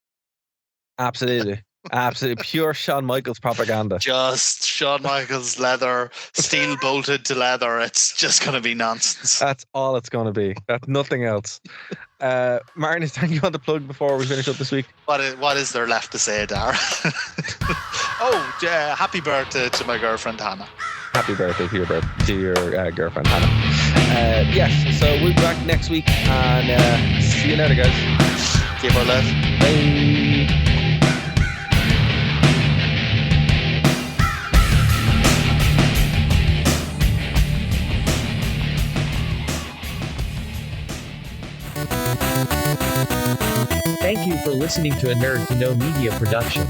Absolutely. Absolutely pure Shawn Michaels propaganda. Just Shawn Michaels leather, steel bolted to leather. It's just going to be nonsense. That's all it's going to be. That's nothing else. Martin, is there anything you want to plug before we finish up this week? What is there left to say, Dar? Happy birthday to my girlfriend Hannah. Happy birthday to your girlfriend Hannah. Yes, so we'll be back next week, and see you later, guys. Keep our love. Bye. Thank you for listening to a Nerd to Know Media production.